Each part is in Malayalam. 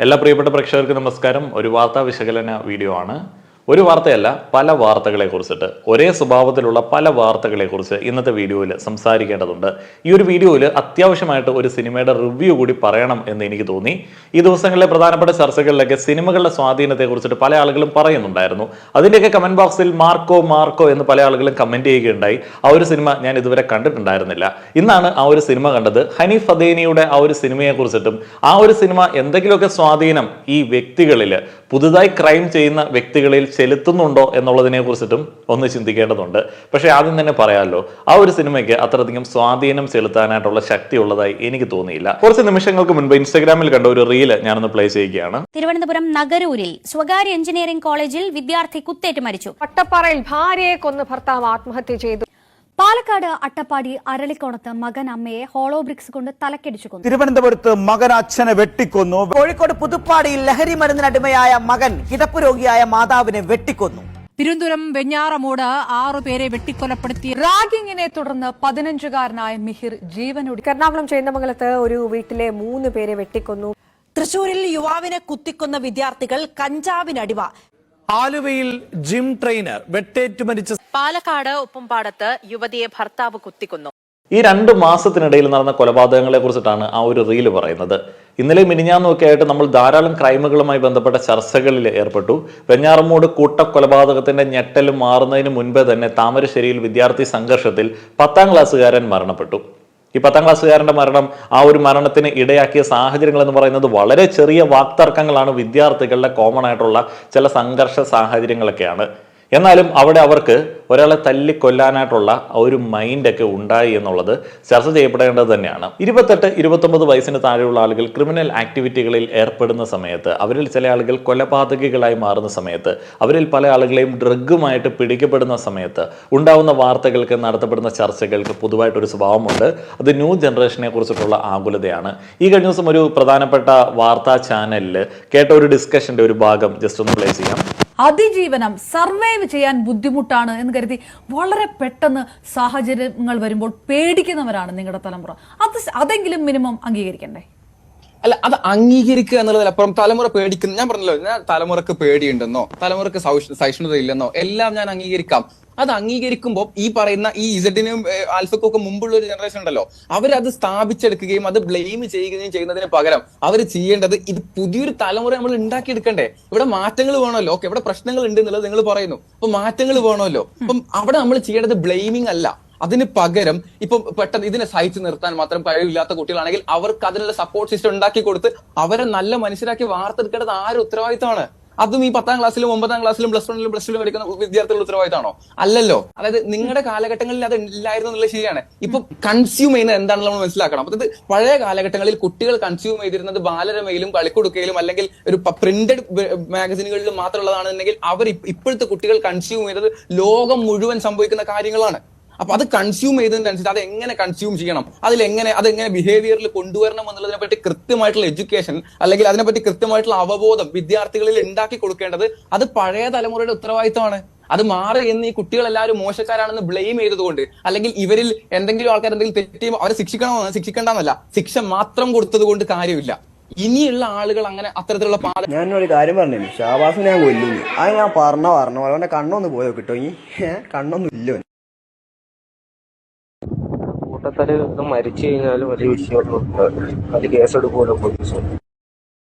എല്ലാ പ്രിയപ്പെട്ട പ്രേക്ഷകർക്കും നമസ്കാരം. ഒരു വാർത്താ വിശകലന വീഡിയോ ആണ്. ഒരു വാർത്തയല്ല, പല വാർത്തകളെ കുറിച്ചിട്ട്, ഒരേ സ്വഭാവത്തിലുള്ള പല വാർത്തകളെ കുറിച്ച് ഇന്നത്തെ വീഡിയോയിൽ സംസാരിക്കേണ്ടതുണ്ട്. ഈ ഒരു വീഡിയോയിൽ അത്യാവശ്യമായിട്ട് ഒരു സിനിമയുടെ റിവ്യൂ കൂടി പറയണം എന്ന് എനിക്ക് തോന്നി. ഈ ദിവസങ്ങളിലെ പ്രധാനപ്പെട്ട ചർച്ചകളിലൊക്കെ സിനിമകളുടെ സ്വാധീനത്തെ കുറിച്ചിട്ട് പല ആളുകളും പറയുന്നുണ്ടായിരുന്നു. അതിൻ്റെയൊക്കെ കമന്റ് ബോക്സിൽ മാർക്കോ എന്ന് പല ആളുകളും കമന്റ് ചെയ്യുകയുണ്ടായി. ആ ഒരു സിനിമ ഞാൻ ഇതുവരെ കണ്ടിട്ടുണ്ടായിരുന്നില്ല. ഇന്നാണ് ആ ഒരു സിനിമ കണ്ടത്. ഹനീഫ് അദേനിയുടെ ആ ഒരു സിനിമയെ കുറിച്ചിട്ടും ആ ഒരു സിനിമ എന്തെങ്കിലുമൊക്കെ സ്വാധീനം ഈ വ്യക്തികളിൽ, പുതുതായി ക്രൈം ചെയ്യുന്ന വ്യക്തികളിൽ ചെലുത്തുന്നുണ്ടോ എന്നുള്ളതിനെ കുറിച്ചിട്ടും ഒന്ന് ചിന്തിക്കേണ്ടതുണ്ട്. പക്ഷെ ആദ്യം തന്നെ പറയാമല്ലോ, ആ ഒരു സിനിമയ്ക്ക് അത്രയധികം സ്വാധീനം ചെലുത്താനായിട്ടുള്ള ശക്തി ഉള്ളതായി എനിക്ക് തോന്നിയില്ല. കുറച്ച് നിമിഷങ്ങൾക്ക് മുൻപ് ഇൻസ്റ്റാഗ്രാമിൽ കണ്ട ഒരു റീല് ഞാനൊന്ന് പ്ലേ ചെയ്യുകയാണ്. തിരുവനന്തപുരം നഗരൂരിൽ സ്വകാര്യ എഞ്ചിനീയറിംഗ് കോളേജിൽ വിദ്യാർത്ഥി കുത്തേറ്റ് മരിച്ചു. പട്ടപ്പാറയിൽ ഭാര്യയെ കൊന്ന് ഭർത്താവ് ആത്മഹത്യ ചെയ്തു. പാലക്കാട് അട്ടപ്പാടി അരളിക്കോണത്ത് മകൻ അമ്മയെ ഹോളോ ബ്രിക്സ് കൊണ്ട് തലക്കടിച്ചു കൊന്നു. തിരുവനന്തപുരത്ത് മകൻ അച്ഛനെ വെട്ടിക്കൊന്നു. കോഴിക്കോട് പുതുപ്പാടിയിൽ ലഹരി മരുന്നിനടിമയായ മകൻ കിടപ്പ് രോഗിയായ മാതാവിനെ വെട്ടിക്കൊന്നു. തിരുവനന്തപുരം വെഞ്ഞാറമൂട് 6 പേരെ വെട്ടിക്കൊലപ്പെടുത്തി. റാഗിങ്ങിനെ തുടർന്ന് 15-കാരനായ മിഹിർ ജീവനൊടുക്കി. എറണാകുളം ചേന്ദമംഗലത്ത് ഒരു വീട്ടിലെ 3 പേരെ വെട്ടിക്കൊന്നു. തൃശൂരിൽ യുവാവിനെ കുത്തിക്കൊന്ന വിദ്യാർത്ഥികൾ കഞ്ചാവിനടിമ. ആലുവയിൽ ജിം ട്രെയിനർ വെട്ടേറ്റു മരിച്ച. പാലക്കാട് ഉപ്പുംപാടത്ത് യുവതിയെ ഭർത്താവ് കുത്തിക്കൊന്നു. ഈ 2 മാസത്തിനിടയിൽ നടന്ന കൊലപാതകങ്ങളെ കുറിച്ചിട്ടാണ് ആ ഒരു റീല് പറയുന്നത്. ഇന്നലെ മിനിഞ്ഞാന്നൊക്കെ ആയിട്ട് നമ്മൾ ധാരാളം ക്രൈമുകളുമായി ബന്ധപ്പെട്ട ചർച്ചകളിൽ ഏർപ്പെട്ടു. വെഞ്ഞാറമൂട് കൂട്ടക്കൊലപാതകത്തിന്റെ ഞെട്ടലും മാറുന്നതിന് മുൻപേ തന്നെ താമരശ്ശേരിയിൽ വിദ്യാർത്ഥി സംഘർഷത്തിൽ 10ാം ക്ലാസ്സുകാരൻ മരണപ്പെട്ടു. ഈ 10ാം ക്ലാസ്സുകാരന്റെ മരണം, ആ ഒരു മരണത്തിന് ഇടയാക്കിയ സാഹചര്യങ്ങൾ എന്ന് പറയുന്നത് വളരെ ചെറിയ വാക്തർക്കങ്ങളാണ്, വിദ്യാർത്ഥികളുടെ കോമൺ ആയിട്ടുള്ള ചില സംഘർഷ സാഹചര്യങ്ങളൊക്കെയാണ്. എന്നാലും അവിടെ അവർക്ക് ഒരാളെ തല്ലിക്കൊല്ലാനായിട്ടുള്ള ഒരു മൈൻഡൊക്കെ ഉണ്ടായി എന്നുള്ളത് ചർച്ച ചെയ്യപ്പെടേണ്ടത് തന്നെയാണ്. 28-29 വയസ്സിന് താഴെയുള്ള ആളുകൾ ക്രിമിനൽ ആക്ടിവിറ്റികളിൽ ഏർപ്പെടുന്ന സമയത്ത്, അവരിൽ ചില ആളുകൾ കൊലപാതകികളായി മാറുന്ന സമയത്ത്, അവരിൽ പല ആളുകളെയും ഡ്രഗുമായിട്ട് പിടിക്കപ്പെടുന്ന സമയത്ത് ഉണ്ടാവുന്ന വാർത്തകൾക്ക്, നടത്തപ്പെടുന്ന ചർച്ചകൾക്ക് പൊതുവായിട്ടൊരു സ്വഭാവമുണ്ട്. അത് ന്യൂ ജനറേഷനെ കുറിച്ചിട്ടുള്ള ആകുലതയാണ്. ഈ കഴിഞ്ഞ ദിവസം ഒരു പ്രധാനപ്പെട്ട വാർത്താ ചാനലിൽ കേട്ട ഒരു ഡിസ്കഷന്റെ ഒരു ഭാഗം ജസ്റ്റ് ഒന്ന് പ്ലേ ചെയ്യാം. അതിജീവനം സർവൈവ് ചെയ്യാൻ ബുദ്ധിമുട്ടാണ് എന്ന് കരുതി വളരെ പെട്ടെന്ന് സാഹചര്യങ്ങൾ വരുമ്പോൾ പേടിക്കുന്നവരാണ് നിങ്ങളുടെ തലമുറ. അതെങ്കിലും മിനിമം അംഗീകരിക്കണ്ടേ? അല്ല, അത് അംഗീകരിക്കുക എന്നുള്ളതിലപ്പുറം തലമുറ പേടിക്കുന്നു. ഞാൻ പറഞ്ഞല്ലോ, ഞാൻ തലമുറക്ക് പേടിയുണ്ടെന്നോ തലമുറക്ക് സഹിഷ്ണുത ഇല്ലെന്നോ എല്ലാം ഞാൻ അംഗീകരിക്കാം. അത് അംഗീകരിക്കുമ്പോൾ ഈ പറയുന്ന ഈ ഇസഡിനും ആൽഫക്കും ഒക്കെ മുമ്പുള്ള ഒരു ജനറേഷൻ ഉണ്ടല്ലോ, അവരത് സ്ഥാപിച്ചെടുക്കുകയും അത് ബ്ലെയിം ചെയ്യുകയും ചെയ്യുന്നതിന് പകരം അവർ ചെയ്യേണ്ടത് ഇത് പുതിയൊരു തലമുറ നമ്മൾ ഉണ്ടാക്കിയെടുക്കണ്ടേ. ഇവിടെ മാറ്റങ്ങൾ വേണമല്ലോ. ഓക്കെ, ഇവിടെ പ്രശ്നങ്ങൾ ഉണ്ട് എന്നുള്ളത് നിങ്ങൾ പറയുന്നു. അപ്പൊ മാറ്റങ്ങൾ വേണമല്ലോ. അപ്പം അവിടെ നമ്മൾ ചെയ്യേണ്ടത് ബ്ലെയിമിംഗ് അല്ല. അതിന് പകരം ഇപ്പൊ പെട്ടെന്ന് ഇതിനെ സഹിച്ചു നിർത്താൻ മാത്രം കഴിവില്ലാത്ത കുട്ടികളാണെങ്കിൽ അവർക്ക് അതിനുള്ള സപ്പോർട്ട് സിസ്റ്റം ഉണ്ടാക്കി കൊടുത്ത് അവരെ നല്ല മനുഷ്യരാക്കി വാർത്തെടുക്കേണ്ടത് ആരുടെ ഉത്തരവാദിത്തമാണ്? അതും ഈ 10ാം ക്ലാസ്സിലും 9ാം ക്ലാസ്സിലും +1-+2 പഠിക്കുന്ന വിദ്യാർത്ഥികളുടെ ഉത്തരവാദിത്തമാണോ? അല്ലല്ലോ. അതായത് നിങ്ങളുടെ കാലഘട്ടങ്ങളിൽ അത് ഇല്ലായിരുന്നു എന്നുള്ളത് ശരിയാണ്. ഇപ്പൊ കൺസ്യൂം ചെയ്യുന്നത് എന്താണെന്ന് നമ്മൾ മനസ്സിലാക്കണം. അതായത് പഴയ കാലഘട്ടങ്ങളിൽ കുട്ടികൾ കൺസ്യൂം ചെയ്തിരുന്നത് ബാലരമയിലും കളിക്കുടുക്കയിലും അല്ലെങ്കിൽ ഒരു പ്രിന്റഡ് മാഗസിനുകളിലും മാത്രമുള്ളതാണെന്നുണ്ടെങ്കിൽ അവർ ഇപ്പോഴത്തെ കുട്ടികൾ കൺസ്യൂം ചെയ്തത് ലോകം മുഴുവൻ സംഭവിക്കുന്ന കാര്യങ്ങളാണ്. അപ്പൊ അത് കൺസ്യൂം ചെയ്തതിനനുസരിച്ച് അത് എങ്ങനെ കൺസ്യൂം ചെയ്യണം, അതെങ്ങനെ ബിഹേവിയറിൽ കൊണ്ടുവരണം എന്നുള്ളതിനെ പറ്റി കൃത്യമായിട്ടുള്ള എഡ്യൂക്കേഷൻ അല്ലെങ്കിൽ അതിനെപ്പറ്റി കൃത്യമായിട്ടുള്ള അവബോധം വിദ്യാർത്ഥികളിൽ ഉണ്ടാക്കി കൊടുക്കേണ്ടത് അത് പഴയ തലമുറയുടെ ഉത്തരവാദിത്തമാണ്. അത് മാറി എന്ന് ഈ കുട്ടികൾ എല്ലാവരും മോശക്കാരാണെന്ന് ബ്ലെയിം ചെയ്തതുകൊണ്ട് അല്ലെങ്കിൽ ഇവരിൽ എന്തെങ്കിലും ആൾക്കാർ എന്തെങ്കിലും തെറ്റ് ചെയ്യുമ്പോൾ അവരെ ശിക്ഷിക്കണമെന്നല്ല, ശിക്ഷ മാത്രം കൊടുത്തത് കൊണ്ട് കാര്യമില്ല. ഇനിയുള്ള ആളുകൾ അങ്ങനെ അത്തരത്തിലുള്ള ഞാനൊരു കാര്യം പറഞ്ഞു, ഷാബാസ് ഞാൻ കൊല്ലുന്നു. അത് ഞാൻ പറഞ്ഞു അവന്റെ കണ്ണൊന്ന് പോയോ കിട്ടോ? ഈ കണ്ണൊന്നും ഇല്ലോ. മരിച്ചു കഴിഞ്ഞാലും വലിയ വിഷയമൊന്നും അത് കേസെടുക്കുമല്ലോ പോലീസ്.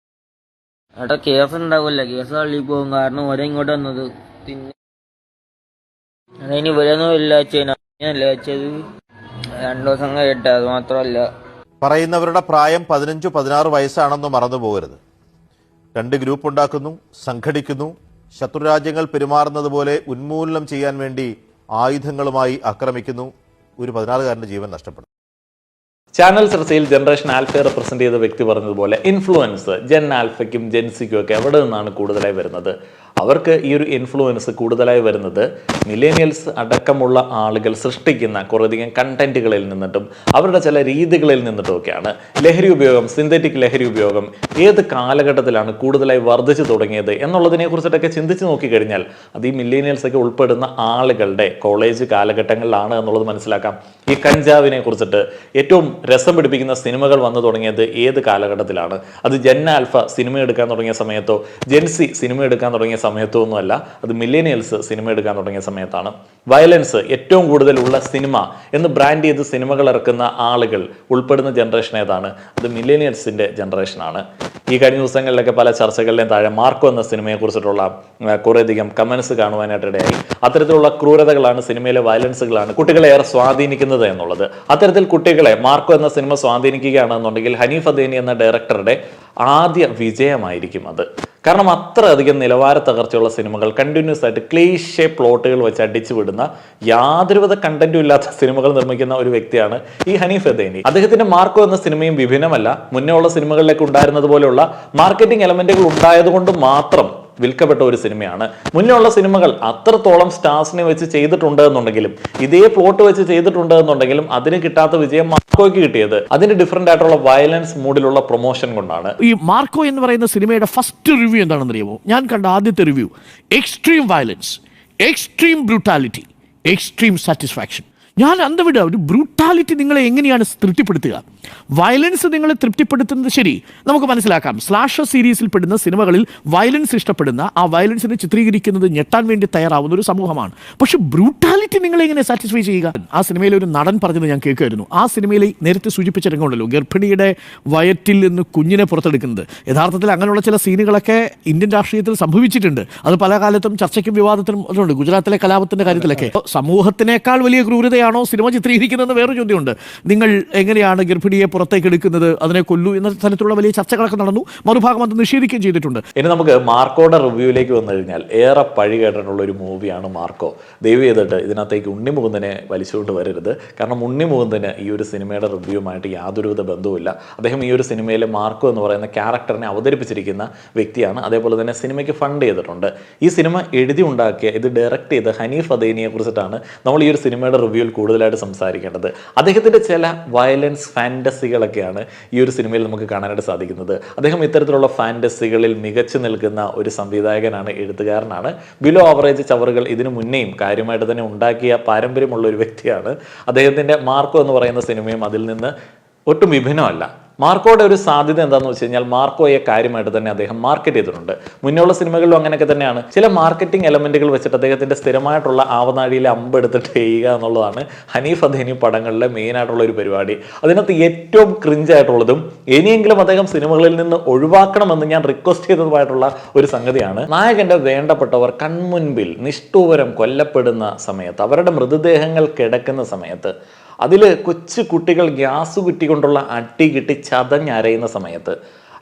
അവിടെ കേസ് ഉണ്ടാവില്ല, കേസ് തള്ളി പോകും. കാരണം ഓരോ ഇങ്ങോട്ട് വന്നത് പിന്നെ അതിന് ഇവരൊന്നും ഇല്ല വെച്ചത് 2 ദിവസം കഴിയട്ടെ. അത് മാത്രമല്ല, പറയുന്നവരുടെ പ്രായം 15-16 വയസ്സാണെന്ന് മറന്നു പോകരുത്. 2 ഗ്രൂപ്പ് ഉണ്ടാക്കുന്നു, സംഘടിക്കുന്നു, ശത്രുരാജ്യങ്ങൾ പെരുമാറുന്നത് പോലെ ഉന്മൂലനം ചെയ്യാൻ വേണ്ടി ആയുധങ്ങളുമായി ആക്രമിക്കുന്നു. ഒരു 16-കാരന്റെ ജീവൻ നഷ്ടപ്പെടും. ചാനൽ ചർച്ചയിൽ ജനറേഷൻ ആൽഫയെ റെപ്രസെന്റ് ചെയ്ത വ്യക്തി പറഞ്ഞതുപോലെ ഇൻഫ്ലുവൻസ് ജെൻ ആൽഫയ്ക്കും ജെൻസിക്കും ഒക്കെ എവിടെ നിന്നാണ് കൂടുതലായി വരുന്നത്? അവർക്ക് ഈ ഒരു ഇൻഫ്ലുവൻസ് കൂടുതലായി വരുന്നത് മില്ലേനിയൽസ് അടക്കമുള്ള ആളുകൾ സൃഷ്ടിക്കുന്ന കുറേയധികം കണ്ടന്റുകളിൽ നിന്നിട്ടും അവരുടെ ചില രീതികളിൽ നിന്നിട്ടുമൊക്കെയാണ്. ലഹരി ഉപയോഗം, സിന്തറ്റിക് ലഹരി ഉപയോഗം ഏത് കാലഘട്ടത്തിലാണ് കൂടുതലായി വർദ്ധിച്ചു തുടങ്ങിയത് എന്നുള്ളതിനെ കുറിച്ചിട്ടൊക്കെ ചിന്തിച്ച് നോക്കിക്കഴിഞ്ഞാൽ അത് ഈ മില്ലേനിയൽസ് ഒക്കെ ഉൾപ്പെടുന്ന ആളുകളുടെ കോളേജ് കാലഘട്ടങ്ങളിലാണ് എന്നുള്ളത് മനസ്സിലാക്കാം. ഈ കഞ്ചാവിനെ കുറിച്ചിട്ട് ഏറ്റവും രസം പിടിപ്പിക്കുന്ന സിനിമകൾ വന്നു തുടങ്ങിയത് ഏത് കാലഘട്ടത്തിലാണ്? അത് ജെൻ ആൽഫ സിനിമ എടുക്കാൻ തുടങ്ങിയ സമയത്തോ ജെൻസി സിനിമ എടുക്കാൻ തുടങ്ങിയ സമയത്തോ ഒന്നുമല്ല, അത് മില്ലേനിയൽസ് സിനിമ എടുക്കാൻ തുടങ്ങിയ സമയത്താണ്. വയലൻസ് ഏറ്റവും കൂടുതലുള്ള സിനിമ എന്ന് ബ്രാൻഡ് ചെയ്ത് സിനിമകൾ ഇറക്കുന്ന ആളുകൾ ഉൾപ്പെടുന്ന ജനറേഷൻ ഏതാണ്? അത് മില്ലേനിയൽസിന്റെ ജനറേഷനാണ്. ഈ കഴിഞ്ഞ ദിവസങ്ങളിലൊക്കെ പല ചർച്ചകളിലെയും താഴെ മാർക്കോ എന്ന സിനിമയെ കുറിച്ചിട്ടുള്ള കുറേയധികം കമന്റ്സ് കാണുവാനായിട്ടിടയായി. അത്തരത്തിലുള്ള ക്രൂരതകളാണ്, സിനിമയിലെ വയലൻസുകളാണ് കുട്ടികളെ ഏറെ സ്വാധീനിക്കുന്നത് എന്നുള്ളത്. അത്തരത്തിൽ കുട്ടികളെ മാർക്കോ എന്ന സിനിമ സ്വാധീനിക്കുകയാണെന്നുണ്ടെങ്കിൽ ഹനീഫ് അദേനി എന്ന ഡയറക്ടറുടെ ആദ്യ വിജയമായിരിക്കും അത്. കാരണം അത്രയധികം നിലവാര തകർച്ചയുള്ള സിനിമകൾ കണ്ടിന്യൂസ് ആയിട്ട് ക്ലീഷേ പ്ലോട്ടുകൾ വെച്ച് അടിച്ചു വിടുന്ന യാതൊരുവിധ കണ്ടന്റും ഇല്ലാത്ത സിനിമകൾ നിർമ്മിക്കുന്ന ഒരു വ്യക്തിയാണ് ഈ ഹനീഫ് അദേനി. അദ്ദേഹത്തിന്റെ മാർക്കോ എന്ന സിനിമയും വിഭിന്നമല്ല. മുന്നേ ഉള്ള സിനിമകളിലേക്ക് ഉണ്ടായിരുന്നത് പോലെയുള്ള മാർക്കറ്റിംഗ് എലമെന്റുകൾ ഉണ്ടായതുകൊണ്ട് മാത്രം വിൽക്കപ്പെട്ട ഒരു സിനിമയാണ്. മുന്നേ ഉള്ള സിനിമകൾ അത്രത്തോളം സ്റ്റാർസിനെ വെച്ച് ചെയ്തിട്ടുണ്ട് എന്നുണ്ടെങ്കിലും, ഇതേ പ്ലോട്ട് വെച്ച് ചെയ്തിട്ടുണ്ട് എന്നുണ്ടെങ്കിലും അതിന് കിട്ടാത്ത വിജയം മാർക്കോയ്ക്ക് കിട്ടിയത് അതിന് ഡിഫറെന്റ് ആയിട്ടുള്ള വയലൻസ് മൂഡിലുള്ള പ്രൊമോഷൻ കൊണ്ടാണ്. ഈ മാർക്കോ എന്ന് പറയുന്ന സിനിമയുടെ ഫസ്റ്റ് റിവ്യൂ എന്താണെന്ന് അറിയാമോ? ഞാൻ കണ്ട ആദ്യത്തെ review extreme violence, extreme brutality, extreme satisfaction. ഞാൻ അന്തവിട ഒരു ബ്രൂട്ടാലിറ്റി നിങ്ങളെ എങ്ങനെയാണ് തൃപ്തിപ്പെടുത്തുക? വയലൻസ് നിങ്ങളെ തൃപ്തിപ്പെടുത്തുന്നത് ശരി, നമുക്ക് മനസ്സിലാക്കാം. സ്ലാഷർ സീരീസിൽ പെടുന്ന സിനിമകളിൽ വയലൻസ് ഇഷ്ടപ്പെടുന്ന, ആ വയലൻസിനെ ചിത്രീകരിക്കുന്നത് ഞെട്ടാൻ വേണ്ടി തയ്യാറാവുന്ന ഒരു സമൂഹമാണ്. പക്ഷെ ബ്രൂട്ടാലിറ്റി നിങ്ങളെ എങ്ങനെ സാറ്റിസ്ഫൈ ചെയ്യുക? ആ സിനിമയിലെ ഒരു നടൻ പറഞ്ഞത് ഞാൻ കേൾക്കുമായിരുന്നു. ആ സിനിമയിൽ നേരത്തെ സൂചിപ്പിച്ച രംഗമുണ്ടല്ലോ, ഗർഭിണിയുടെ വയറ്റിൽ നിന്ന് കുഞ്ഞിനെ പുറത്തെടുക്കുന്നത്. യഥാർത്ഥത്തിൽ അങ്ങനെയുള്ള ചില സീനുകളൊക്കെ ഇന്ത്യൻ രാഷ്ട്രീയത്തിൽ സംഭവിച്ചിട്ടുണ്ട്. അത് പല കാലത്തും ചർച്ചയ്ക്കും വിവാദത്തിനും ഉണ്ട്. ഗുജറാത്തിലെ കലാപത്തിന്റെ കാര്യത്തിലൊക്കെ സമൂഹത്തിനേക്കാൾ വലിയ ക്രൂരതയാണോ സിനിമ ചിത്രീകരിക്കുന്നതെന്ന് വേറൊരു ചോദ്യമുണ്ട്. നിങ്ങൾ എങ്ങനെയാണ് ഗർഭിണിയെ പുറത്തേക്ക് എടുക്കുന്നത്, അതിനെ കൊല്ലൂ എന്ന തരത്തിലുള്ള വലിയ ചർച്ചകളൊക്കെ നടന്നു. മറുഭാഗം അത് നിഷേധിക്കുകയും ചെയ്തിട്ടുണ്ട്. ഇനി നമുക്ക് മാർക്കോയുടെ റിവ്യൂയിലേക്ക് വന്നു കഴിഞ്ഞാൽ ഏറെ പഴി കേട്ടിട്ടുള്ള ഒരു മൂവിയാണ് മാർക്കോ. ദയവ് ചെയ്തിട്ട് ഇതിനകത്തേക്ക് ഉണ്ണി മുകുന്ദനെ വലിച്ചുകൊണ്ട് വരരുത്. കാരണം ഉണ്ണി മുകുന്ദന് ഈ ഒരു സിനിമയുടെ റിവ്യൂമായിട്ട് യാതൊരുവിധ ബന്ധവുമില്ല. അദ്ദേഹം ഈ ഒരു സിനിമയിലെ മാർക്കോ എന്ന് പറയുന്ന ക്യാരക്ടറിനെ അവതരിപ്പിച്ചിരിക്കുന്ന വ്യക്തിയാണ്. അതേപോലെ തന്നെ സിനിമയ്ക്ക് ഫണ്ട് ചെയ്തിട്ടുണ്ട്. ഈ സിനിമ എഴുതി ഉണ്ടാക്കിയ, ഇത് ഡയറക്റ്റ് ചെയ്ത ഹനീഫ് അദേനിയെ കുറിച്ചിട്ടാണ് നമ്മൾ ഈ ഒരു സിനിമയുടെ റിവ്യൂവിൽ കൂടുതലായിട്ട് സംസാരിക്കേണ്ടത്. അദ്ദേഹത്തിന്റെ ചില വയലൻസ് ഫാന്റസികളൊക്കെയാണ് ഈ ഒരു സിനിമയിൽ നമുക്ക് കാണാനായിട്ട് സാധിക്കുന്നത്. അദ്ദേഹം ഇത്തരത്തിലുള്ള ഫാന്റസികളിൽ മികച്ചു നിൽക്കുന്ന ഒരു സംവിധായകനാണ്, എഴുത്തുകാരനാണ്. ബിലോ ആവറേജ് ചവറുകൾ ഇതിനു മുന്നേയും കാര്യമായിട്ട് തന്നെ ഉണ്ടാക്കിയ പാരമ്പര്യമുള്ള ഒരു വ്യക്തിയാണ്. അദ്ദേഹത്തിന്റെ മാർക്കോ എന്ന് പറയുന്ന സിനിമയും അതിൽ നിന്ന് ഒട്ടും വിഭിന്നമല്ല. മാർക്കോയുടെ ഒരു സാധ്യത എന്താണെന്ന് വെച്ച് കഴിഞ്ഞാൽ മാർക്കോയെ കാര്യമായിട്ട് തന്നെ അദ്ദേഹം മാർക്കറ്റ് ചെയ്തിട്ടുണ്ട്. മുന്നേയുള്ള സിനിമകളിലും അങ്ങനെയൊക്കെ തന്നെയാണ്. ചില മാർക്കറ്റിംഗ് എലമെന്റുകൾ വെച്ചിട്ട് അദ്ദേഹത്തിന്റെ സ്ഥിരമായിട്ടുള്ള ആവനാഴിയിൽ അമ്പെടുത്തിട്ട് ചെയ്യുക എന്നുള്ളതാണ് ഹനീഫ് അദേനി പടങ്ങളിലെ മെയിൻ ആയിട്ടുള്ള ഒരു പരിപാടി. അതിനകത്ത് ഏറ്റവും ക്രിഞ്ചായിട്ടുള്ളതും ഇനിയെങ്കിലും അദ്ദേഹം സിനിമകളിൽ നിന്ന് ഒഴിവാക്കണമെന്ന് ഞാൻ റിക്വസ്റ്റ് ചെയ്തതുമായിട്ടുള്ള ഒരു സംഗതിയാണ്, നായകന്റെ വേണ്ടപ്പെട്ടവർ കൺമുൻപിൽ നിഷ്ഠൂരം കൊല്ലപ്പെടുന്ന സമയത്ത്, അവരുടെ മൃതദേഹങ്ങൾ കിടക്കുന്ന സമയത്ത്, അതിൽ കൊച്ചു കുട്ടികൾ ഗ്യാസ് കുറ്റിക്കൊണ്ടുള്ള അടി കിട്ടി ചതഞ്ഞരയുന്ന സമയത്ത്,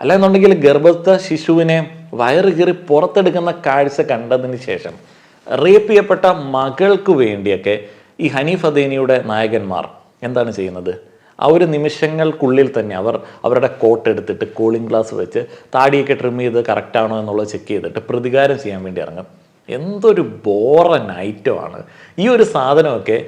അല്ലെന്നുണ്ടെങ്കിൽ ഗർഭസ്ഥ ശിശുവിനെ വയറ് കീറി പുറത്തെടുക്കുന്ന കാഴ്ച കണ്ടതിന് ശേഷം റേപ്പ് ചെയ്യപ്പെട്ട മകൾക്ക് വേണ്ടിയൊക്കെ ഈ ഹനീഫ് അദേനിയുടെ നായകന്മാർ എന്താണ് ചെയ്യുന്നത്? ആ ഒരു നിമിഷങ്ങൾക്കുള്ളിൽ തന്നെ അവരുടെ കോട്ട് എടുത്തിട്ട് കൂളിംഗ് ഗ്ലാസ് വെച്ച് താടിയൊക്കെ ട്രിം ചെയ്ത് കറക്റ്റാണോ എന്നുള്ളത് ചെക്ക് ചെയ്തിട്ട് പ്രതികാരം ചെയ്യാൻ വേണ്ടി ഇറങ്ങും. എന്തൊരു ബോറൻ ഐറ്റമാണ് ഈ ഒരു സാധനമൊക്കെ.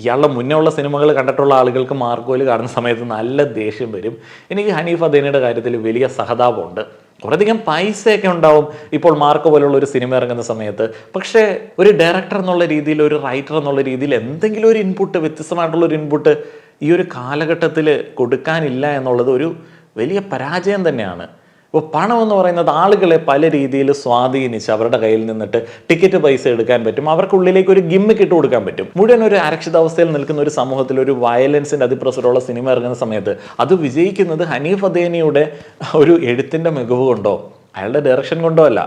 ഇയാളുടെ മുന്നേ ഉള്ള സിനിമകൾ കണ്ടിട്ടുള്ള ആളുകൾക്ക് മാർക്കോയിൽ കാണുന്ന സമയത്ത് നല്ല ദേഷ്യം വരും. എനിക്ക് ഹനീഫ് അദേനിയുടെ കാര്യത്തിൽ വലിയ സഹതാപമുണ്ട്. കുറേയധികം പൈസയൊക്കെ ഉണ്ടാവും ഇപ്പോൾ മാർക്കോ പോലുള്ള ഒരു സിനിമ ഇറങ്ങുന്ന സമയത്ത്. പക്ഷേ ഒരു ഡയറക്ടർ എന്നുള്ള രീതിയിൽ, ഒരു റൈറ്റർ എന്നുള്ള രീതിയിൽ എന്തെങ്കിലും ഒരു ഇൻപുട്ട്, വ്യത്യസ്തമായിട്ടുള്ളൊരു ഇൻപുട്ട് ഈ ഒരു കാലഘട്ടത്തിൽ കൊടുക്കാനില്ല എന്നുള്ളത് ഒരു വലിയ പരാജയം തന്നെയാണ്. ഇപ്പോൾ പണം എന്ന് പറയുന്നത് ആളുകളെ പല രീതിയിൽ സ്വാധീനിച്ച് അവരുടെ കയ്യിൽ നിന്നിട്ട് ടിക്കറ്റ് പൈസ എടുക്കാൻ പറ്റും, അവർക്കുള്ളിലേക്ക് ഒരു ഗിമ്മിക്ക് ഇട്ട് കൊടുക്കാൻ പറ്റും. മുഴുവൻ ഒരു അരക്ഷിതാവസ്ഥയിൽ നിൽക്കുന്ന ഒരു സമൂഹത്തിൽ ഒരു വയലൻസിൻ്റെ അതിപ്രസരമുള്ള സിനിമ ഇറങ്ങുന്ന സമയത്ത് അത് വിജയിക്കുന്നത് ഹനീഫ് അദേനിയുടെ ഒരു എഴുത്തിൻ്റെ മികവ് കൊണ്ടോ അയാളുടെ ഡയറക്ഷൻ കൊണ്ടോ അല്ല.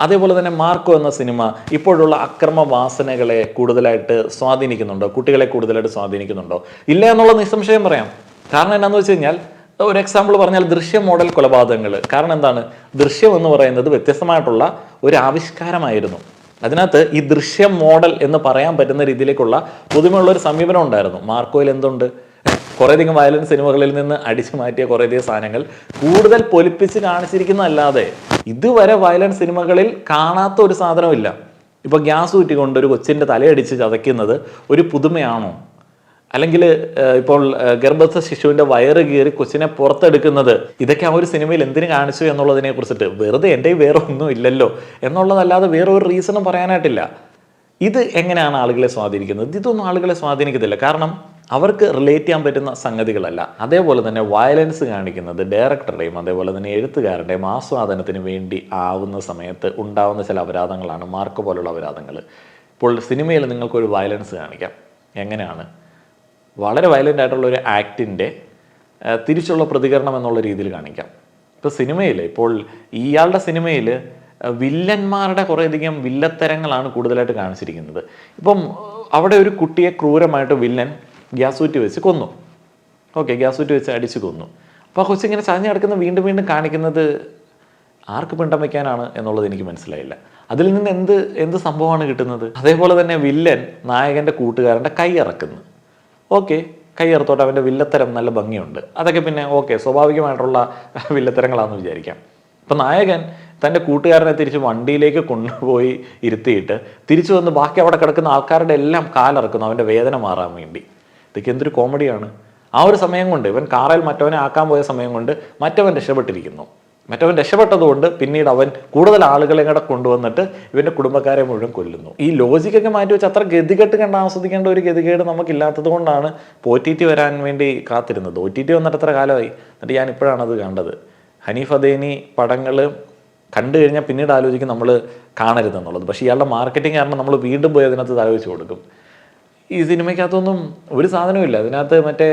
അതേപോലെ തന്നെ മാർക്കോ എന്ന സിനിമ ഇപ്പോഴുള്ള അക്രമ വാസനകളെ കൂടുതലായിട്ട് സ്വാധീനിക്കുന്നുണ്ടോ, കുട്ടികളെ കൂടുതലായിട്ട് സ്വാധീനിക്കുന്നുണ്ടോ? ഇല്ല എന്നുള്ള നിസ്സംശയം പറയാം. കാരണം എന്താണെന്ന് വെച്ച് കഴിഞ്ഞാൽ, ഒരു എക്സാമ്പിൾ പറഞ്ഞാൽ ദൃശ്യം മോഡൽ കൊലപാതകങ്ങൾ. കാരണം എന്താണ്? ദൃശ്യം എന്ന് പറയുന്നത് വ്യത്യസ്തമായിട്ടുള്ള ഒരു ആവിഷ്കാരമായിരുന്നു. അതിനകത്ത് ഈ ദൃശ്യം മോഡൽ എന്ന് പറയാൻ പറ്റുന്ന രീതിയിലേക്കുള്ള പുതുമയുള്ള ഒരു സമീപനം ഉണ്ടായിരുന്നു. മാർക്കോയിൽ എന്തുണ്ട്? കുറേയധികം വയലൻസ് സിനിമകളിൽ നിന്ന് അടിച്ചു മാറ്റിയ കുറേയധികം സാധനങ്ങൾ കൂടുതൽ പൊലിപ്പിച്ച് കാണിച്ചിരിക്കുന്നതല്ലാതെ ഇതുവരെ വയലൻസ് സിനിമകളിൽ കാണാത്ത ഒരു സാധനമില്ല. ഇപ്പോൾ ഗ്യാസ് ഊറ്റിക്കൊണ്ട് ഒരു കൊച്ചിൻ്റെ തലയടിച്ച് ചതയ്ക്കുന്നത് ഒരു പുതുമയാണോ? അല്ലെങ്കിൽ ഇപ്പോൾ ഗർഭസ്ഥ ശിശുവിൻ്റെ വയറ് കീറി കൊച്ചിനെ പുറത്തെടുക്കുന്നത്, ഇതൊക്കെ ആ ഒരു സിനിമയിൽ എന്തിനു കാണിച്ചു എന്നുള്ളതിനെ കുറിച്ചിട്ട് വെറുതെ എൻ്റെ വേറെ ഒന്നും ഇല്ലല്ലോ എന്നുള്ളതല്ലാതെ വേറെ ഒരു റീസണും പറയാനായിട്ടില്ല. ഇത് എങ്ങനെയാണ് ആളുകളെ സ്വാധീനിക്കുന്നത്? ഇതൊന്നും ആളുകളെ സ്വാധീനിക്കത്തില്ല. കാരണം അവർക്ക് റിലേറ്റ് ചെയ്യാൻ പറ്റുന്ന സംഗതികളല്ല. അതേപോലെ തന്നെ വയലൻസ് കാണിക്കുന്നത് ഡയറക്ടറുടെയും അതേപോലെ തന്നെ എഴുത്തുകാരുടെയും ആസ്വാദനത്തിന് വേണ്ടി ആവുന്ന സമയത്ത് ഉണ്ടാവുന്ന ചില അപരാധങ്ങളാണ് മാർക്കോ പോലുള്ള അപരാധങ്ങൾ. ഇപ്പോൾ സിനിമയിൽ നിങ്ങൾക്കൊരു വയലൻസ് കാണിക്കാം. എങ്ങനെയാണ്? വളരെ വയലൻ്റ് ആയിട്ടുള്ള ഒരു ആക്ടിൻ്റെ തിരിച്ചുള്ള പ്രതികരണം എന്നുള്ള രീതിയിൽ കാണിക്കാം. ഇപ്പോൾ സിനിമയിൽ ഇപ്പോൾ ഇയാളുടെ സിനിമയിൽ വില്ലന്മാരുടെ കുറേയധികം വില്ലത്തരങ്ങളാണ് കൂടുതലായിട്ട് കാണിച്ചിരിക്കുന്നത്. ഇപ്പം അവിടെ ഒരു കുട്ടിയെ ക്രൂരമായിട്ട് വില്ലൻ ഗ്യാസ് ഊറ്റി വെച്ച് കൊന്നു. ഓക്കെ, ഗ്യാസ് ഊറ്റി വെച്ച് അടിച്ച് കൊന്നു. അപ്പോൾ ആ കൊച്ചിങ്ങനെ ചതഞ്ഞ് കിടക്കുന്ന വീണ്ടും വീണ്ടും കാണിക്കുന്നത് ആർക്ക് പിണ്ടം വയ്ക്കാനാണ് എന്നുള്ളത് എനിക്ക് മനസ്സിലായില്ല. അതിൽ നിന്ന് എന്ത് സംഭവമാണ് കിട്ടുന്നത്? അതേപോലെ തന്നെ വില്ലൻ നായകൻ്റെ കൂട്ടുകാരൻ്റെ കൈ ഇറക്കുന്നു. ഓക്കെ, കൈയറുത്തോട്ട് അവൻ്റെ വില്ലത്തരം നല്ല ഭംഗിയുണ്ട്. അതൊക്കെ പിന്നെ ഓക്കെ, സ്വാഭാവികമായിട്ടുള്ള വില്ലത്തരങ്ങളാണെന്ന് വിചാരിക്കാം. ഇപ്പം നായകൻ തൻ്റെ കൂട്ടുകാരനെ തിരിച്ച് വണ്ടിയിലേക്ക് കൊണ്ടുപോയി ഇരുത്തിയിട്ട് തിരിച്ചു വന്ന് ബാക്കി അവിടെ കിടക്കുന്ന ആൾക്കാരുടെ എല്ലാം കാലിറക്കുന്നു അവൻ്റെ വേദന മാറാൻ വേണ്ടി. ഇതൊക്കെ എന്തൊരു കോമഡിയാണ്. ആ ഒരു സമയം കൊണ്ട് ഇവൻ കാറിൽ മറ്റവനെ ആക്കാൻ പോയ സമയം കൊണ്ട് മറ്റവൻ രക്ഷപ്പെട്ടിരിക്കുന്നു. മറ്റവൻ രക്ഷപ്പെട്ടതുകൊണ്ട് പിന്നീട് അവൻ കൂടുതൽ ആളുകളെ കൂടെ കൊണ്ടുവന്നിട്ട് ഇവൻ്റെ കുടുംബക്കാരെ മുഴുവൻ കൊല്ലുന്നു. ഈ ലോജിക്കൊക്കെ മാറ്റി വെച്ച് അത്ര ഗതികെട്ട് കണ്ട് ആസ്വദിക്കേണ്ട ഒരു ഗതികേട് നമുക്കില്ലാത്തത് കൊണ്ടാണ് OTT വരാൻ വേണ്ടി കാത്തിരുന്നത്. OTT വന്നിട്ട് എത്ര കാലമായി, എന്നിട്ട് ഞാൻ ഇപ്പോഴാണ് അത് കണ്ടത്. ഹനീഫ് അദേനി പടങ്ങൾ കണ്ടു കഴിഞ്ഞാൽ പിന്നീട് ആലോചിക്കും നമ്മൾ കാണരുതെന്നുള്ളത്. പക്ഷേ ഇയാളുടെ മാർക്കറ്റിംഗ് കാരണം നമ്മൾ വീണ്ടും പോയി അതിനകത്ത് ആലോചിച്ച് കൊടുക്കും. ഈ സിനിമയ്ക്കകത്തൊന്നും ഒരു സാധനമില്ല. അതിനകത്ത് മറ്റേ